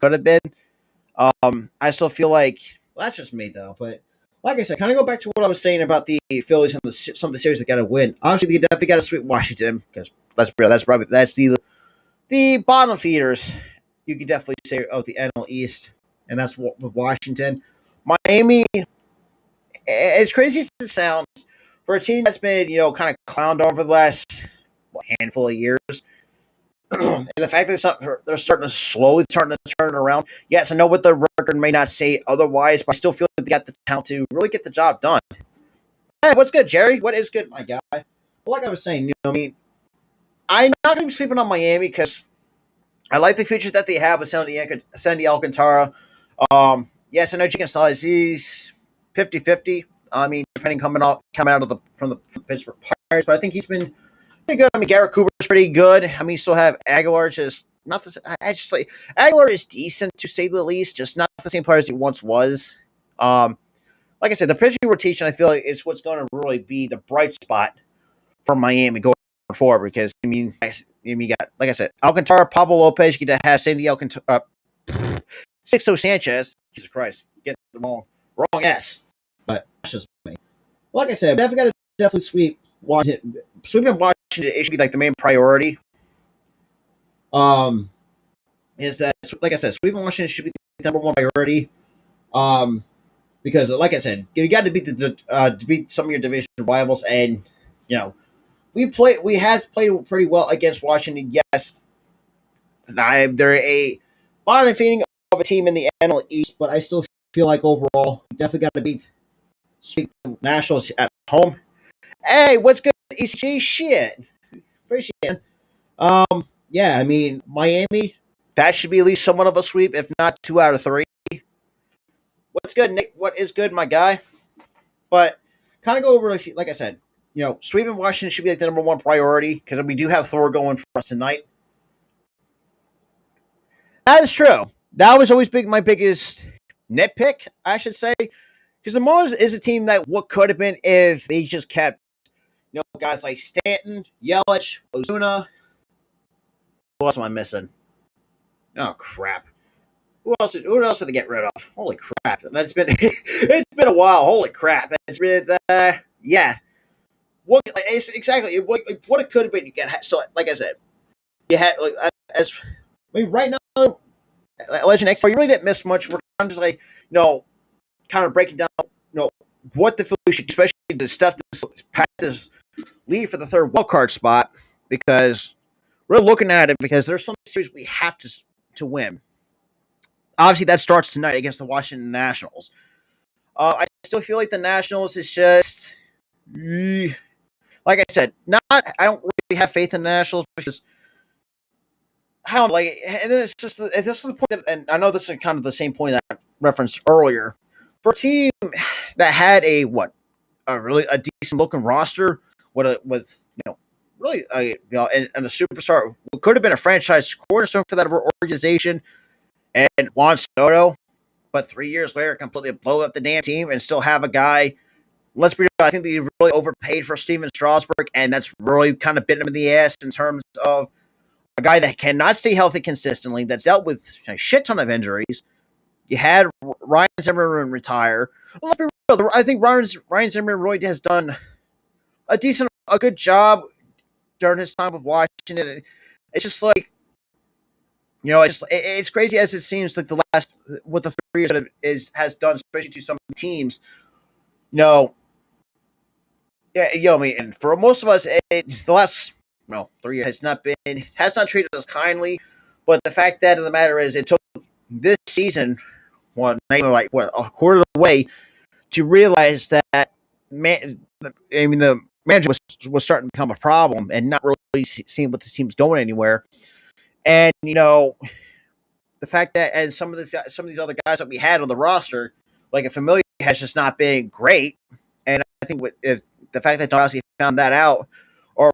have been. I still feel like that's just me though. But like I said, kind of go back to what I was saying about the Phillies and some of the series that got to win. Obviously, they definitely got to sweep Washington because that's the bottom feeders. You could definitely say of the NL East, and that's what with Washington, Miami. As crazy as it sounds, for a team that's been kind of clowned over the last handful of years, and the fact that they're slowly starting to turn it around. Yes, I know what the record may not say otherwise, but I still feel like they got the talent to really get the job done. Hey, what's good, Jerry? What is good, my guy? Well, like I was saying, I'm not going to be sleeping on Miami because I like the features that they have with Sandy Alcantara. Yes, I know Chicken Size. He's 50-50. I mean, depending coming out from the Pittsburgh Pirates, but I think he's been pretty good. I mean, Garrett Cooper's pretty good. I mean, you still have Aguilar. Just not the. I just like Aguilar is decent to say the least. Just not the same player as he once was. Like I said, the pitching rotation I feel like is what's going to really be the bright spot for Miami going forward. Because you got like I said, Alcantara, Pablo Lopez. You get to have Sandy Alcantara, Sixto Sanchez. Jesus Christ, get the wrong S. But that's just me. Like I said, definitely sweep Washington. Sweeping Washington, it should be like the main priority. Is that like I said, sweeping Washington should be the number one priority. Because like I said, you got to beat to beat some of your division rivals, and we has played pretty well against Washington. Yes, they're a bottom feeding of a team in the NL East, but I still feel like overall, you definitely got to sweep the Nationals at home. Hey, what's good, ECG? Shit, appreciate it. Yeah, I mean Miami, that should be at least somewhat of a sweep, if not 2 out of 3. What's good, Nick? What is good, my guy? But kind of go over, like I said, sweeping Washington should be like the number one priority because we do have Thor going for us tonight. That is true. That was always my biggest nitpick, I should say, because the Marlins is a team that what could have been if they just kept, guys like Stanton, Yelich, Ozuna. Who else am I missing? Oh crap! Who else did they get rid of? Holy crap! That's been it's been a while. Holy crap! It's been yeah. What exactly? What it could have been? You get so like I said, you had right now, Legend X. You really didn't miss much. We're kind of just like kind of breaking down what the Phillies should, especially the stuff this lead for the third wild card spot because we're looking at it because there's some series we have to win. Obviously, that starts tonight against the Washington Nationals. I still feel like the Nationals is just, like I said, I don't really have faith in the Nationals because I don't like. And this is the point that, and I know this is kind of the same point that I referenced earlier. For a team that had a really a decent looking roster with really and a superstar who could have been a franchise cornerstone for that organization, and Juan Soto, but 3 years later completely blow up the damn team and still have a guy. Let's be real, I think they really overpaid for Steven Strasburg, and that's really kind of bit him in the ass in terms of a guy that cannot stay healthy consistently, that's dealt with a shit ton of injuries. You had Ryan Zimmerman retire. Well, let's be real, I think Ryan Zimmerman really has done a good job during his time with Washington. It's just like, it's crazy as it seems like the last what the 3 years has done, especially to some teams. Yeah, I mean, and for most of us, the last 3 years has not treated us kindly. But the fact that of the matter is, it took this season, a quarter of the way, to realize that the manager was starting to become a problem and not really seeing what this team's going anywhere. And the fact that and some of these other guys that we had on the roster, like a Familia has just not been great. And I think if the fact that Don found that out, or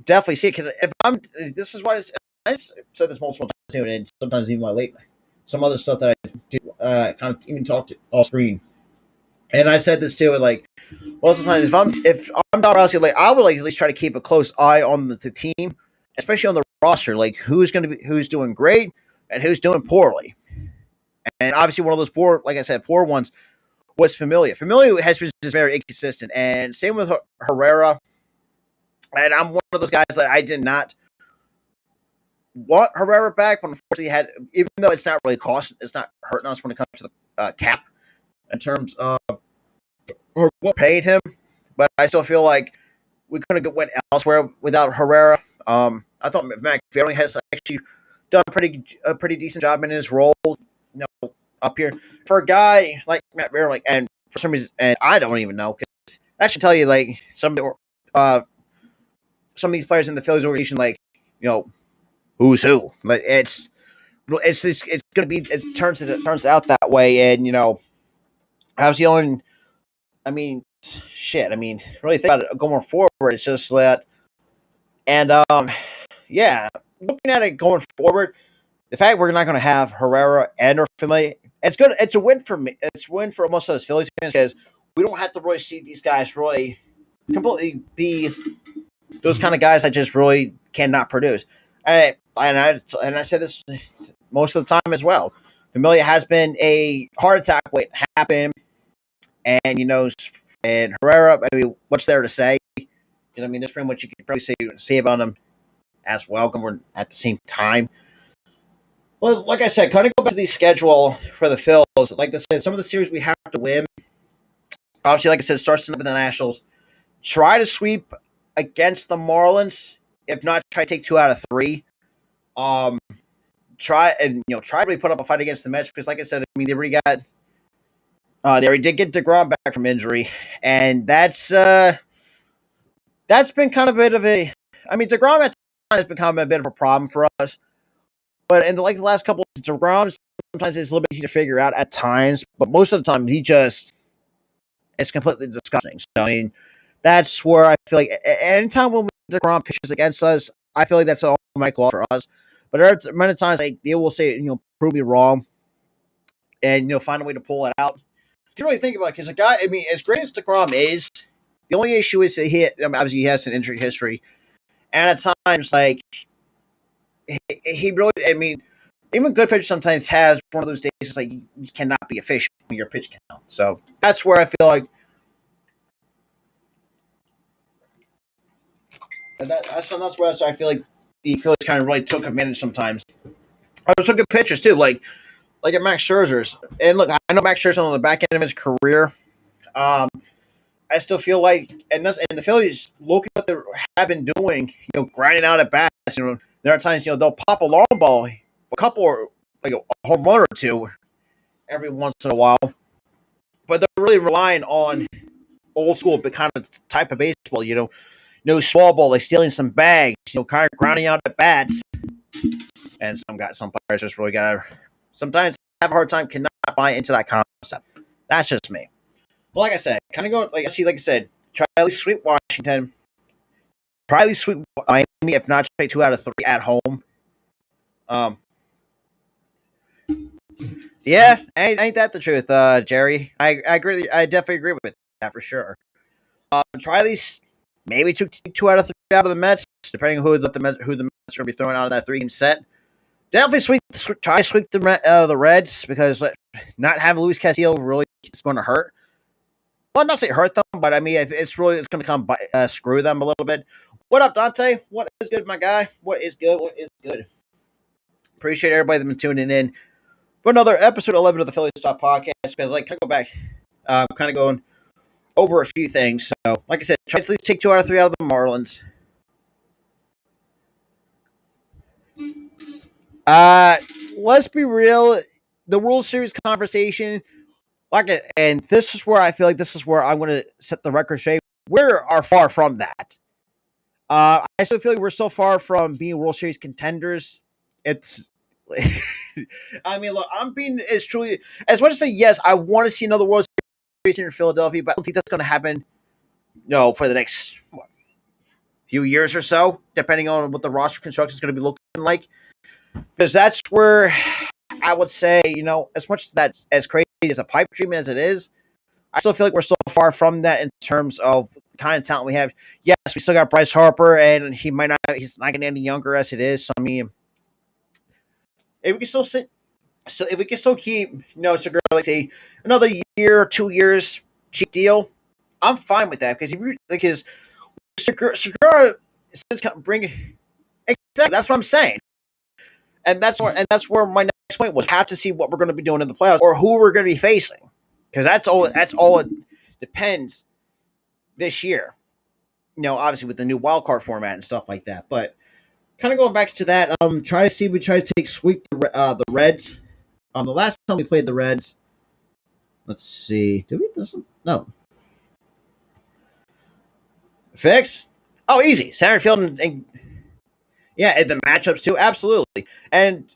definitely see it, because if I'm, this is why I said this multiple times too, and sometimes even my late, some other stuff that I do, kind of even talk to off screen. And I said this too, like most of the time, if I'm Don Rossi, like I would like at least try to keep a close eye on the team, especially on the roster, like who's doing great and who's doing poorly. And obviously, one of those poor, like I said, poor ones was Familia. Familia has been just very inconsistent, and same with Herrera. And I'm one of those guys that I did not want Herrera back, but unfortunately had, even though it's not really it's not hurting us when it comes to the cap in terms of what paid him. But I still feel like we couldn't have went elsewhere without Herrera. I thought Matt Vierling has actually done a pretty decent job in his role, up here for a guy like Matt Vierling, and for some reason, and I don't even know, because that should tell you like some of these players in the Phillies organization, like who's who. Like it's gonna be, it turns out that way, and obviously only. I mean, shit. I mean, really think about it going forward. It's just that, and yeah, looking at it going forward, the fact we're not going to have Herrera and or Familia, it's good. It's a win for me. It's a win for most of us Phillies fans, because we don't have to really see these guys really completely be those kind of guys that just really cannot produce. And I said this most of the time as well. Familia has been a heart attack waiting to happen, and and Herrera. I mean, what's there to say? I mean, there's pretty much you could probably say about him as well. We're at the same time. Well, like I said, kind of go back to the schedule for the Phils. Like I said, some of the series we have to win. Obviously, like I said, it starts with the Nationals. Try to sweep against the Marlins. If not, try to take 2 out of 3. Try to really put up a fight against the Mets, because, like I said, I mean, they already did get DeGrom back from injury, and that's been kind of a bit of a. I mean, DeGrom at times has become a bit of a problem for us, but in the last couple of DeGrom, sometimes it's a little bit easy to figure out at times, but most of the time it's completely disgusting. So I mean, that's where I feel like anytime when DeGrom pitches against us, I feel like that's an automatic loss for us. But there are many times like they will say, prove me wrong, and find a way to pull it out. You really think about it, because a guy, I mean, as great as DeGrom is, the only issue is that obviously he has an injury history, and at times like he really, I mean, even good pitchers sometimes has one of those days. It's like you cannot be efficient when your pitch count. So that's where I feel like. And that's where I feel like the Phillies kind of really took advantage sometimes. Some good pitchers too, like at Max Scherzer's. And look, I know Max Scherzer on the back end of his career. I still feel like, and the Phillies, looking at what they have been doing, grinding out at bats. There are times they'll pop a long ball, a couple, or like a home run or two every once in a while, but they're really relying on old school, but kind of type of baseball. Small ball, like stealing some bags, kind of grounding out at bats. And some players just really gotta sometimes have a hard time, cannot buy into that concept. That's just me. But like I said, kind of going like I said, try to at least sweep Washington. Try at least sweep Miami, if not try 2 out of 3 at home. Yeah, ain't that the truth, Jerry? I agree. I definitely agree with that for sure. Try at least maybe 2 out of 3 out of the Mets, depending on who the Mets are going to be throwing out of that 3-game set. Definitely try to sweep the Reds, because not having Luis Castillo really is going to hurt. Well, not say hurt them, but I mean it's going to come screw them a little bit. What up, Dante? What is good, my guy? What is good? What is good? Appreciate everybody that's been tuning in for another episode 11 of the Phillies Talk Podcast. Because kind of go back, kind of going over a few things. So, like I said, try to at least take 2 out of 3 out of the Marlins. Let's be real. The World Series conversation, and this is where I feel like this is where I'm going to set the record straight. We are far from that. I still feel like we're so far from being World Series contenders. It's, I mean, look, I'm being as truly as much as say yes. I want to see another World here in Philadelphia, but I don't think that's going to happen. No, for the next few years or so, depending on what the roster construction is going to be looking like. Because that's where I would say, as much as that's as crazy as a pipe dream as it is, I still feel like we're still far from that in terms of the kind of talent we have. Yes, we still got Bryce Harper, and he's not getting any younger as it is. So I mean, if we can still sit, so if we can still keep, Segura, like say another year, 2 years, cheap deal, I'm fine with that because his Segura bring exactly. That's what I'm saying. And that's where my next point was. Have to see what we're going to be doing in the playoffs or who we're going to be facing, because that's all it depends this year. Obviously with the new wild card format and stuff like that. But kind of going back to that, we try to sweep the Reds. The last time we played the Reds, let's see, did we this? No, fix. Oh, easy center field and yeah, and the matchups too, absolutely. And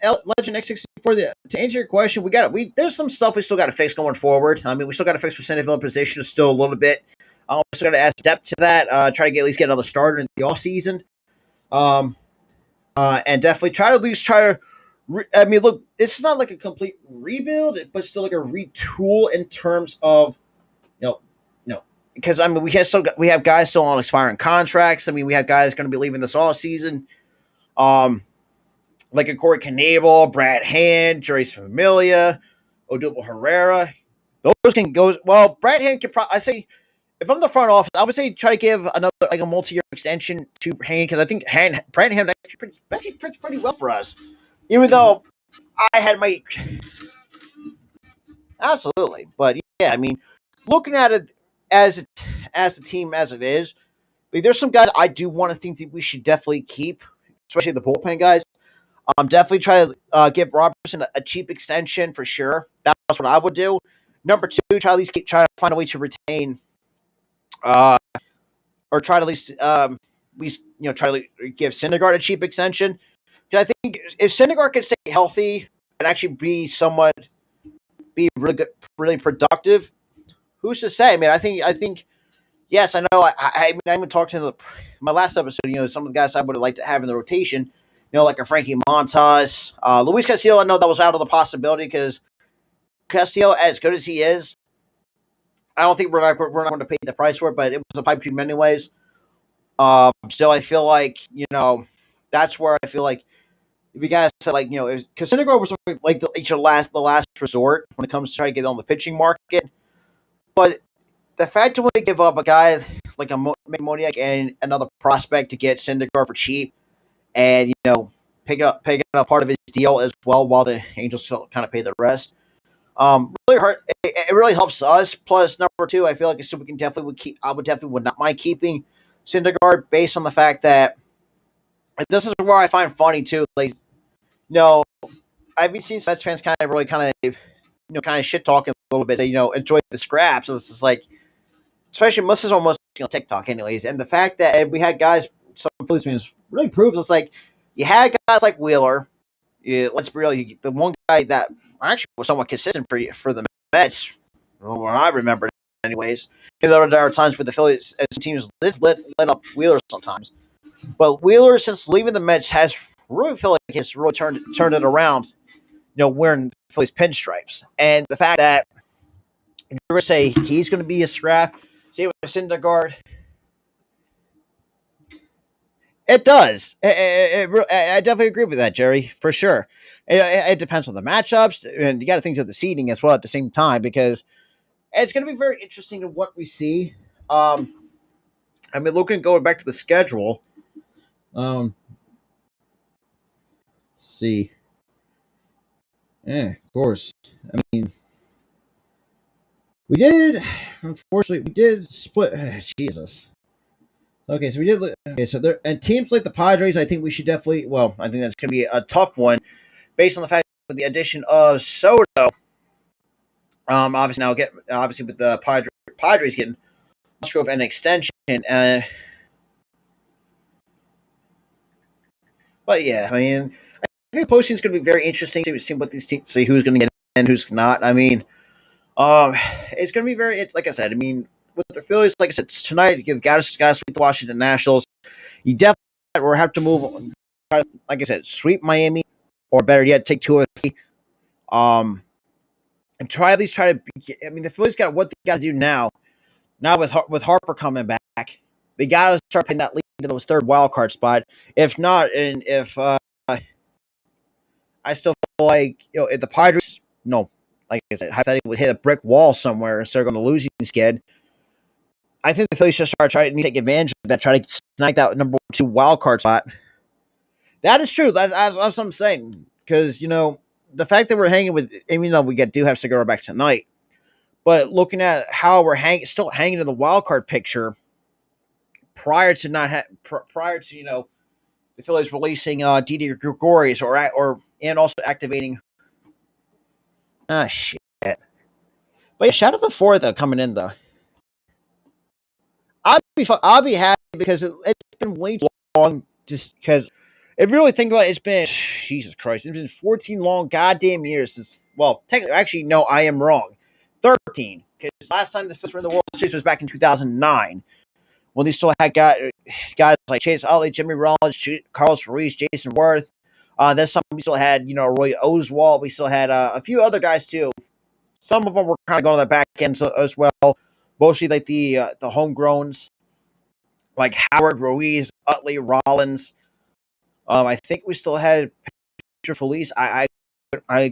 Legend X64, to answer your question, there's some stuff we still got to fix going forward. I mean, we still got to fix for center field position still a little bit. We still got to add depth to that. Try to at least get another starter in the off season. And definitely try to. I mean, look, it's not like a complete rebuild, but still like a retool in terms of, because I mean we have guys still on expiring contracts. I mean, we have guys going to be leaving this all season. Like a Corey Knebel, Brad Hand, Joyce Familia, Odubel Herrera. Those can go. Well, Brad Hand can I say, if I'm the front office, I would say try to give another like a multi-year extension to Hand, because I think Brad Hand actually pretty well for us. Even though I had my absolutely, but yeah, I mean, looking at it as a team as it is, like, there's some guys I do want to think that we should definitely keep, especially the bullpen guys. Definitely try to give Robertson a cheap extension for sure. That's what I would do. Number two, try to find a way to retain, or try to at least try to give Syndergaard a cheap extension. Because I think if Syndergaard can stay healthy and actually be really good, really productive, who's to say? I mean, I think yes, I know. I even talked to my last episode. Some of the guys I would have liked to have in the rotation. Like a Frankie Montas, Luis Castillo. I know that was out of the possibility because Castillo, as good as he is, I don't think we're not going to pay the price for it. But it was a pipe dream anyways. Still, I feel like that's where I feel like if you guys said because Syndergaard was like the last resort when it comes to trying to get on the pitching market, but the fact to want to give up a guy like a Moniak and another prospect to get Syndergaard for cheap, and picking up part of his deal as well, while the Angels kind of pay the rest. Really hurt. It really helps us. Plus, number two, I feel like we can definitely would not mind keeping Syndergaard based on the fact that, and this is where I find funny too. Like, I've been seeing Mets fans kind of shit talking a little bit. They enjoy the scraps. So this is like, especially this is almost TikTok anyways. And the fact that we had guys, some Phillies fans really proves it's like you had guys like Wheeler. Let's be real. The one guy that actually was somewhat consistent for the Mets, when I remember, anyways. There are times where the Phillies as teams let up Wheeler sometimes, but Wheeler, since leaving the Mets, has really feel like has really turned it around. Wearing the Phillies pinstripes, and the fact that you're going to say he's going to be a scrap, say with Syndergaard. It does. I definitely agree with that, Jerry, for sure. It depends on the matchups, and you got to think of the seeding as well at the same time, because it's going to be very interesting in what we see. I mean, going back to the schedule. Let's see. Yeah, of course. I mean, unfortunately, we did split. Jesus. Okay, so we did. Okay, so there and teams like the Padres, I think we should definitely. Well, I think that's going to be a tough one, based on the fact that the addition of Soto. Obviously with the Padres getting Musgrove an extension, but yeah, I mean, I think the postseason is going to be very interesting to see what these teams see who's going to get in, who's not. I mean, Um, it's going to be like I said. I mean, with the Phillies, like I said, it's tonight you got to sweep the Washington Nationals. You definitely will have to move. Like I said, sweep Miami, or better yet, take 2 or 3. Um, and try at least try to. I mean, the Phillies got what they got to do now. Now with Harper coming back, they got to start putting that lead to those third wild card spot. If not, and if I still feel like if the Padres, no, like I said, hypothetically would hit a brick wall somewhere instead of going to losing skid. I think the Phillies should start trying to take advantage of that, try to snag that number 2 wild card spot. That is true. That's what I'm saying. Because the fact that we're hanging with, even though do have Segura back tonight, but looking at how we're still hanging in the wild card picture prior to prior to the Phillies releasing Didi Gregorius and also activating shit. But yeah, shout out to 4 though coming in though. I'll be happy because it's been way too long. Just because if you really think about it, it's been Jesus Christ. It's been 14 long goddamn years since. Well, technically, actually, no, I am wrong. 13, because last time the Phillies were in the World Series was back in 2009 when they still had guys like Chase Utley, Jimmy Rollins, Carlos Ruiz, Jason Worth. That's something we still had. Roy Oswald. We still had a few other guys too. Some of them were kind of going to the back end as well. Mostly like the homegrowns, like Howard, Ruiz, Utley, Rollins. I think we still had Pedro Feliz. I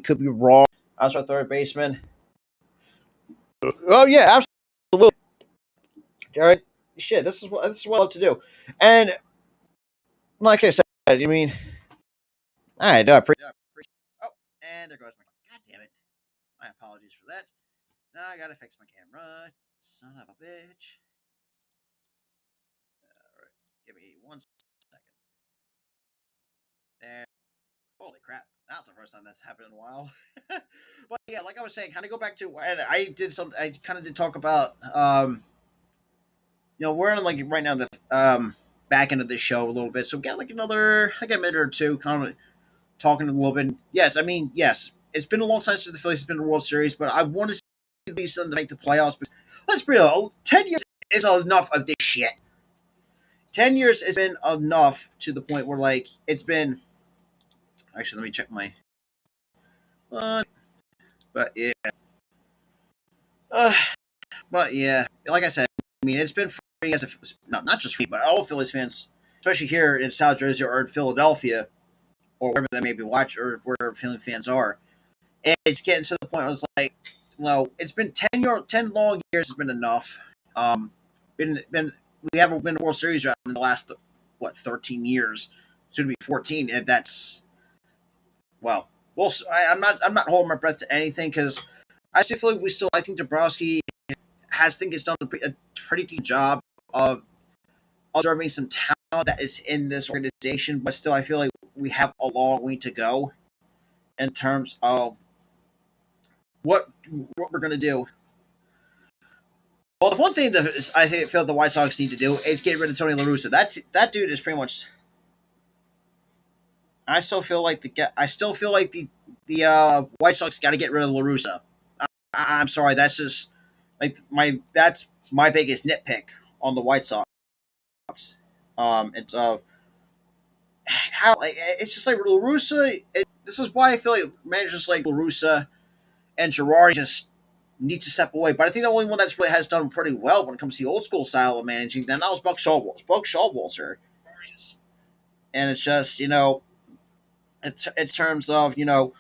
could be wrong. I was our third baseman. Oh yeah, absolutely. All right, shit. This is what I love to do, and like I said, I mean, I do appreciate. Oh, and there goes my. God damn it! My apologies for that. Now I gotta fix my camera. Son of a bitch. All right, give me 1 second. There. Holy crap. That's the first time that's happened in a while. But yeah, like I was saying, kind of go back to, and I kind of did talk about, we're in like right now the back end of this show a little bit. So we got like like a minute or two kind of talking a little bit. Yes, I mean, yes, it's been a long time since the Phillies have been in the World Series, but I want to see these them to make the playoffs. But let's be real, 10 years is enough of this shit. 10 years has been enough to the point where, like, it's been. Actually, let me check my. But yeah. Uh, but yeah, like I said, I mean, it's been free as not just free, but all Phillies fans, especially here in South Jersey or in Philadelphia or wherever they may be watching or where Philly fans are. And it's getting to the point where it's like, it's been 10 long years has been enough. Been we haven't been to World Series in the last 13 years, soon to be 14, and that's well. Well, I'm not holding my breath to anything because I still feel like I think Dabrowski has done a pretty decent job of observing some talent that is in this organization, but still I feel like we have a long way to go in terms of what we're going to do. Well, the one thing that I feel the White Sox need to do is get rid of Tony La Russa. That dude is pretty much. I still feel like the White Sox got to get rid of La Russa. I'm sorry, that's just that's my biggest nitpick on the White Sox. It's how it's just like La Russa. This is why I feel like managers like La Russa and Girardi just need to step away. But I think the only one that's really has done pretty well when it comes to the old school style of managing, then that was Buck Showalter. Buck Showalter, and it's just it's terms of the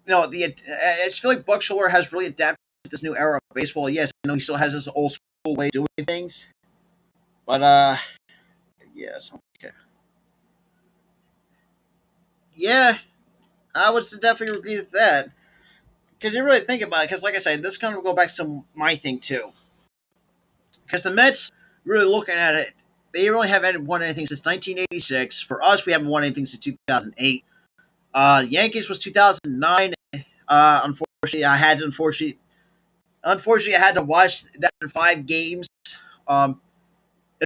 I feel like Buck Showalter has really adapted to this new era of baseball. Yes, I know he still has his old school way of doing things, but yes, okay, yeah, I would definitely agree with that. Because you really think about it, because like I said, this kind of go back to my thing too. Because the Mets, really looking at it, they really haven't won anything since 1986. For us, we haven't won anything since 2008. Yankees was 2009. Unfortunately, I had to watch that in 5 games. I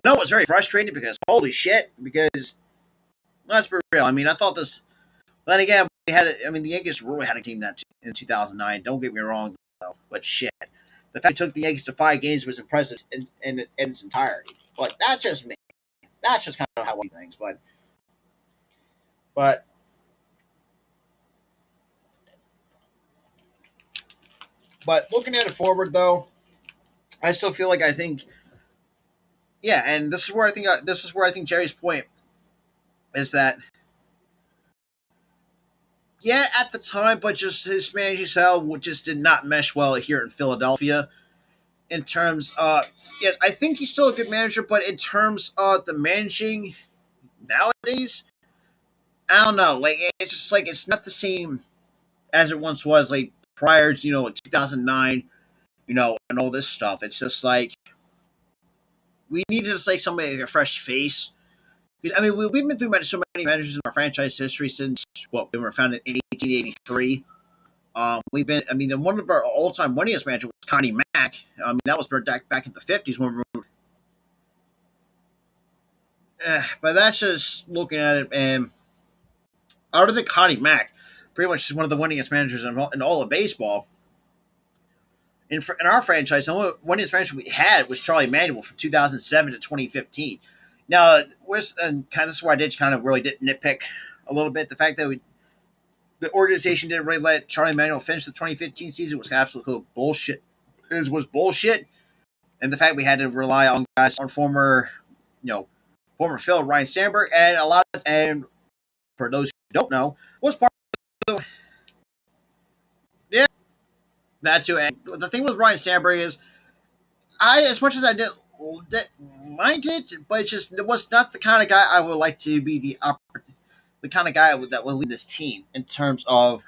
know it was very frustrating because holy shit, because let's be real. I mean, I thought this. Then again, had it. I mean, the Yankees really had a team that in 2009. Don't get me wrong, though. But shit, the fact they took the Yankees to 5 games was impressive in its entirety. But that's just me. That's just kind of how I see things. But looking at it forward, though, I still feel like I think, yeah, and this is where I think Jerry's point is that, yeah, at the time, but just his managing style just did not mesh well here in Philadelphia. In terms, yes, I think he's still a good manager, but in terms of the managing nowadays, I don't know. Like, it's just like it's not the same as it once was. Like prior to 2009, and all this stuff. It's just like we need just like somebody like a fresh face. Because, I mean, we've been through so many managers in our franchise history since we were founded in 1883. We've been, I mean, one of our all-time winningest managers was Connie Mack. I mean, that was back in the 50s when we were. But that's just looking at it, and other than Connie Mack, pretty much is one of the winningest managers in all of baseball. In our franchise, the only winningest manager we had was Charlie Manuel from 2007 to 2015. Now, and kind of this is where I did kind of really did nitpick a little bit. The fact that the organization didn't really let Charlie Manuel finish the 2015 season was absolute bullshit. It was bullshit, and the fact we had to rely on guys on former Phil Ryan Sandberg, and and for those who don't know, was part of the, yeah, that too. And the thing with Ryan Sandberg is, as much as I didn't mind it, but it was not the kind of guy I would like to be the kind of guy that would lead this team in terms of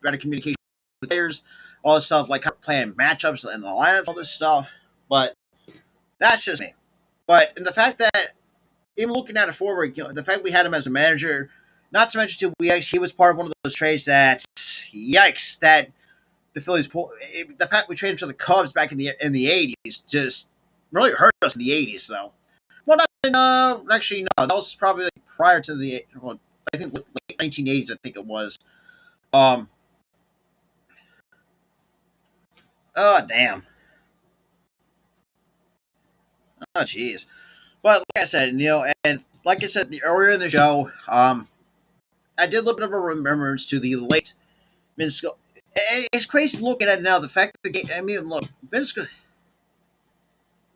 better communication with players, all this stuff like playing matchups and the lineups, all this stuff. But that's just me. But in the fact that even looking at it forward, the fact we had him as a manager, not to mention too, he was part of one of those trades that, yikes, that the Phillies pulled. The fact we traded him to the Cubs back in the '80s just really hurt us in the '80s, though. Well, actually, no, that was probably like prior to I think late 1980s. I think it was. Um. Oh damn. Oh jeez. But like I said, and like I said earlier in the show, I did a little bit of a remembrance to the late Vin Scully. It's crazy looking at it now. The fact that the game. I mean, look, Vin Scully.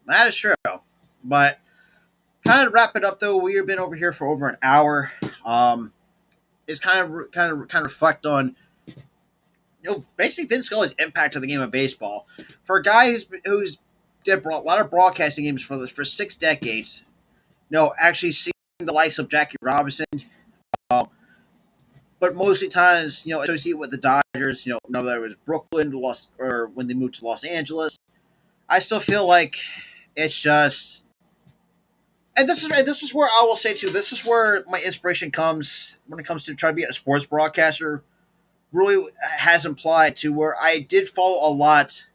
That is true, but kind of wrap it up though. We've been over here for over an hour. Is kind of reflect on basically Vin Scully's impact on the game of baseball. For a guy who's did a lot of broadcasting games for 6 decades, actually seeing the likes of Jackie Robinson, but mostly times associated with the Dodgers, whether it was Brooklyn, or when they moved to Los Angeles. I still feel like it's just, and this is where I will say too. This is where my inspiration comes when it comes to trying to be a sports broadcaster. Really has implied to where I did follow a lot,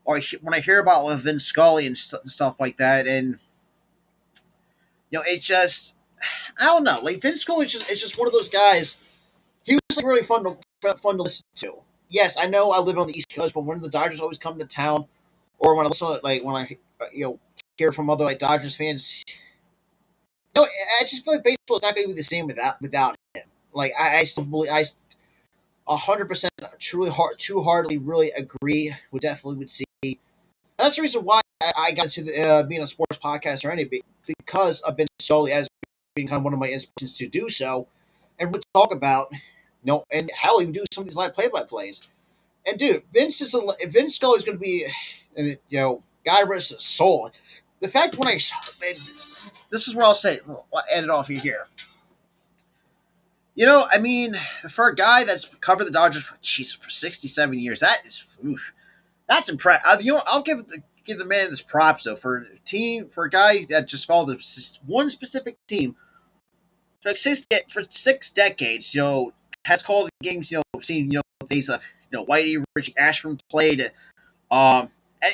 or when I hear about Vin Scully and stuff like that, and it just, I don't know. Like Vin Scully is just one of those guys. He was like really fun to listen to. Yes, I know I live on the East Coast, but when the Dodgers always come to town, or when I listen to like when I hear from other like Dodgers fans, I just feel like baseball is not going to be the same without him. Like I still believe 100% true heartedly really agree. Would see. And that's the reason why I got into being a sports podcaster anyway, because I've been solely as being kind of one of my inspirations to do so, and we'll talk about and hell, even do some of these live play-by-plays. And dude, Vince Scully is going to be, God rest his soul. The fact when this is where I'll say, I'll end it off here. I mean, for a guy that's covered the Dodgers for 67 years, that's impressive. I'll give the man this props though for a guy that just followed one specific team for 6 decades. Has called the games. Seen things like Whitey, Richie Ashburn played. And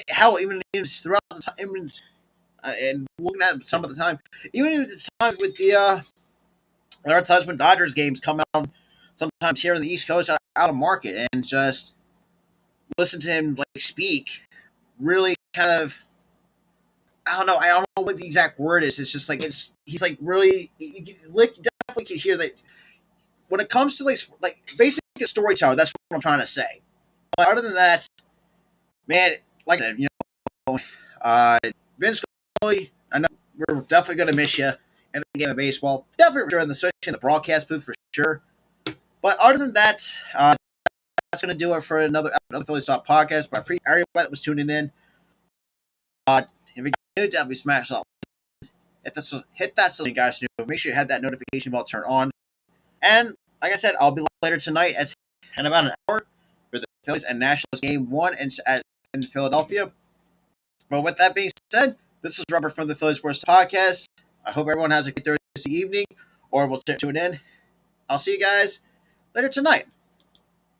hell, even throughout the time, and looking at some of the time, even the time with the There are times when Dodgers games come out sometimes here on the East Coast out of market, and just listen to him like speak. Really kind of, I don't know what the exact word is. It's just like he's like really definitely can hear that when it comes to like basically a storyteller. That's what I'm trying to say. But other than that, man, like I said, uh, Vin Scully, I know we're definitely gonna miss you in the game of baseball. Definitely sure especially in the broadcast booth for sure. But other than that, that's gonna do it for another Phillies Talk podcast. But I appreciate everybody that was tuning in. If you do, definitely smash that. Hit that so you guys know. Make sure you have that notification bell turned on. And like I said, I'll be later tonight in about an hour for the Phillies and Nationals game one in Philadelphia. But with that being said, this is Robert from the Phillies Sports Podcast. I hope everyone has a good Thursday evening, or we'll tune in. I'll see you guys later tonight.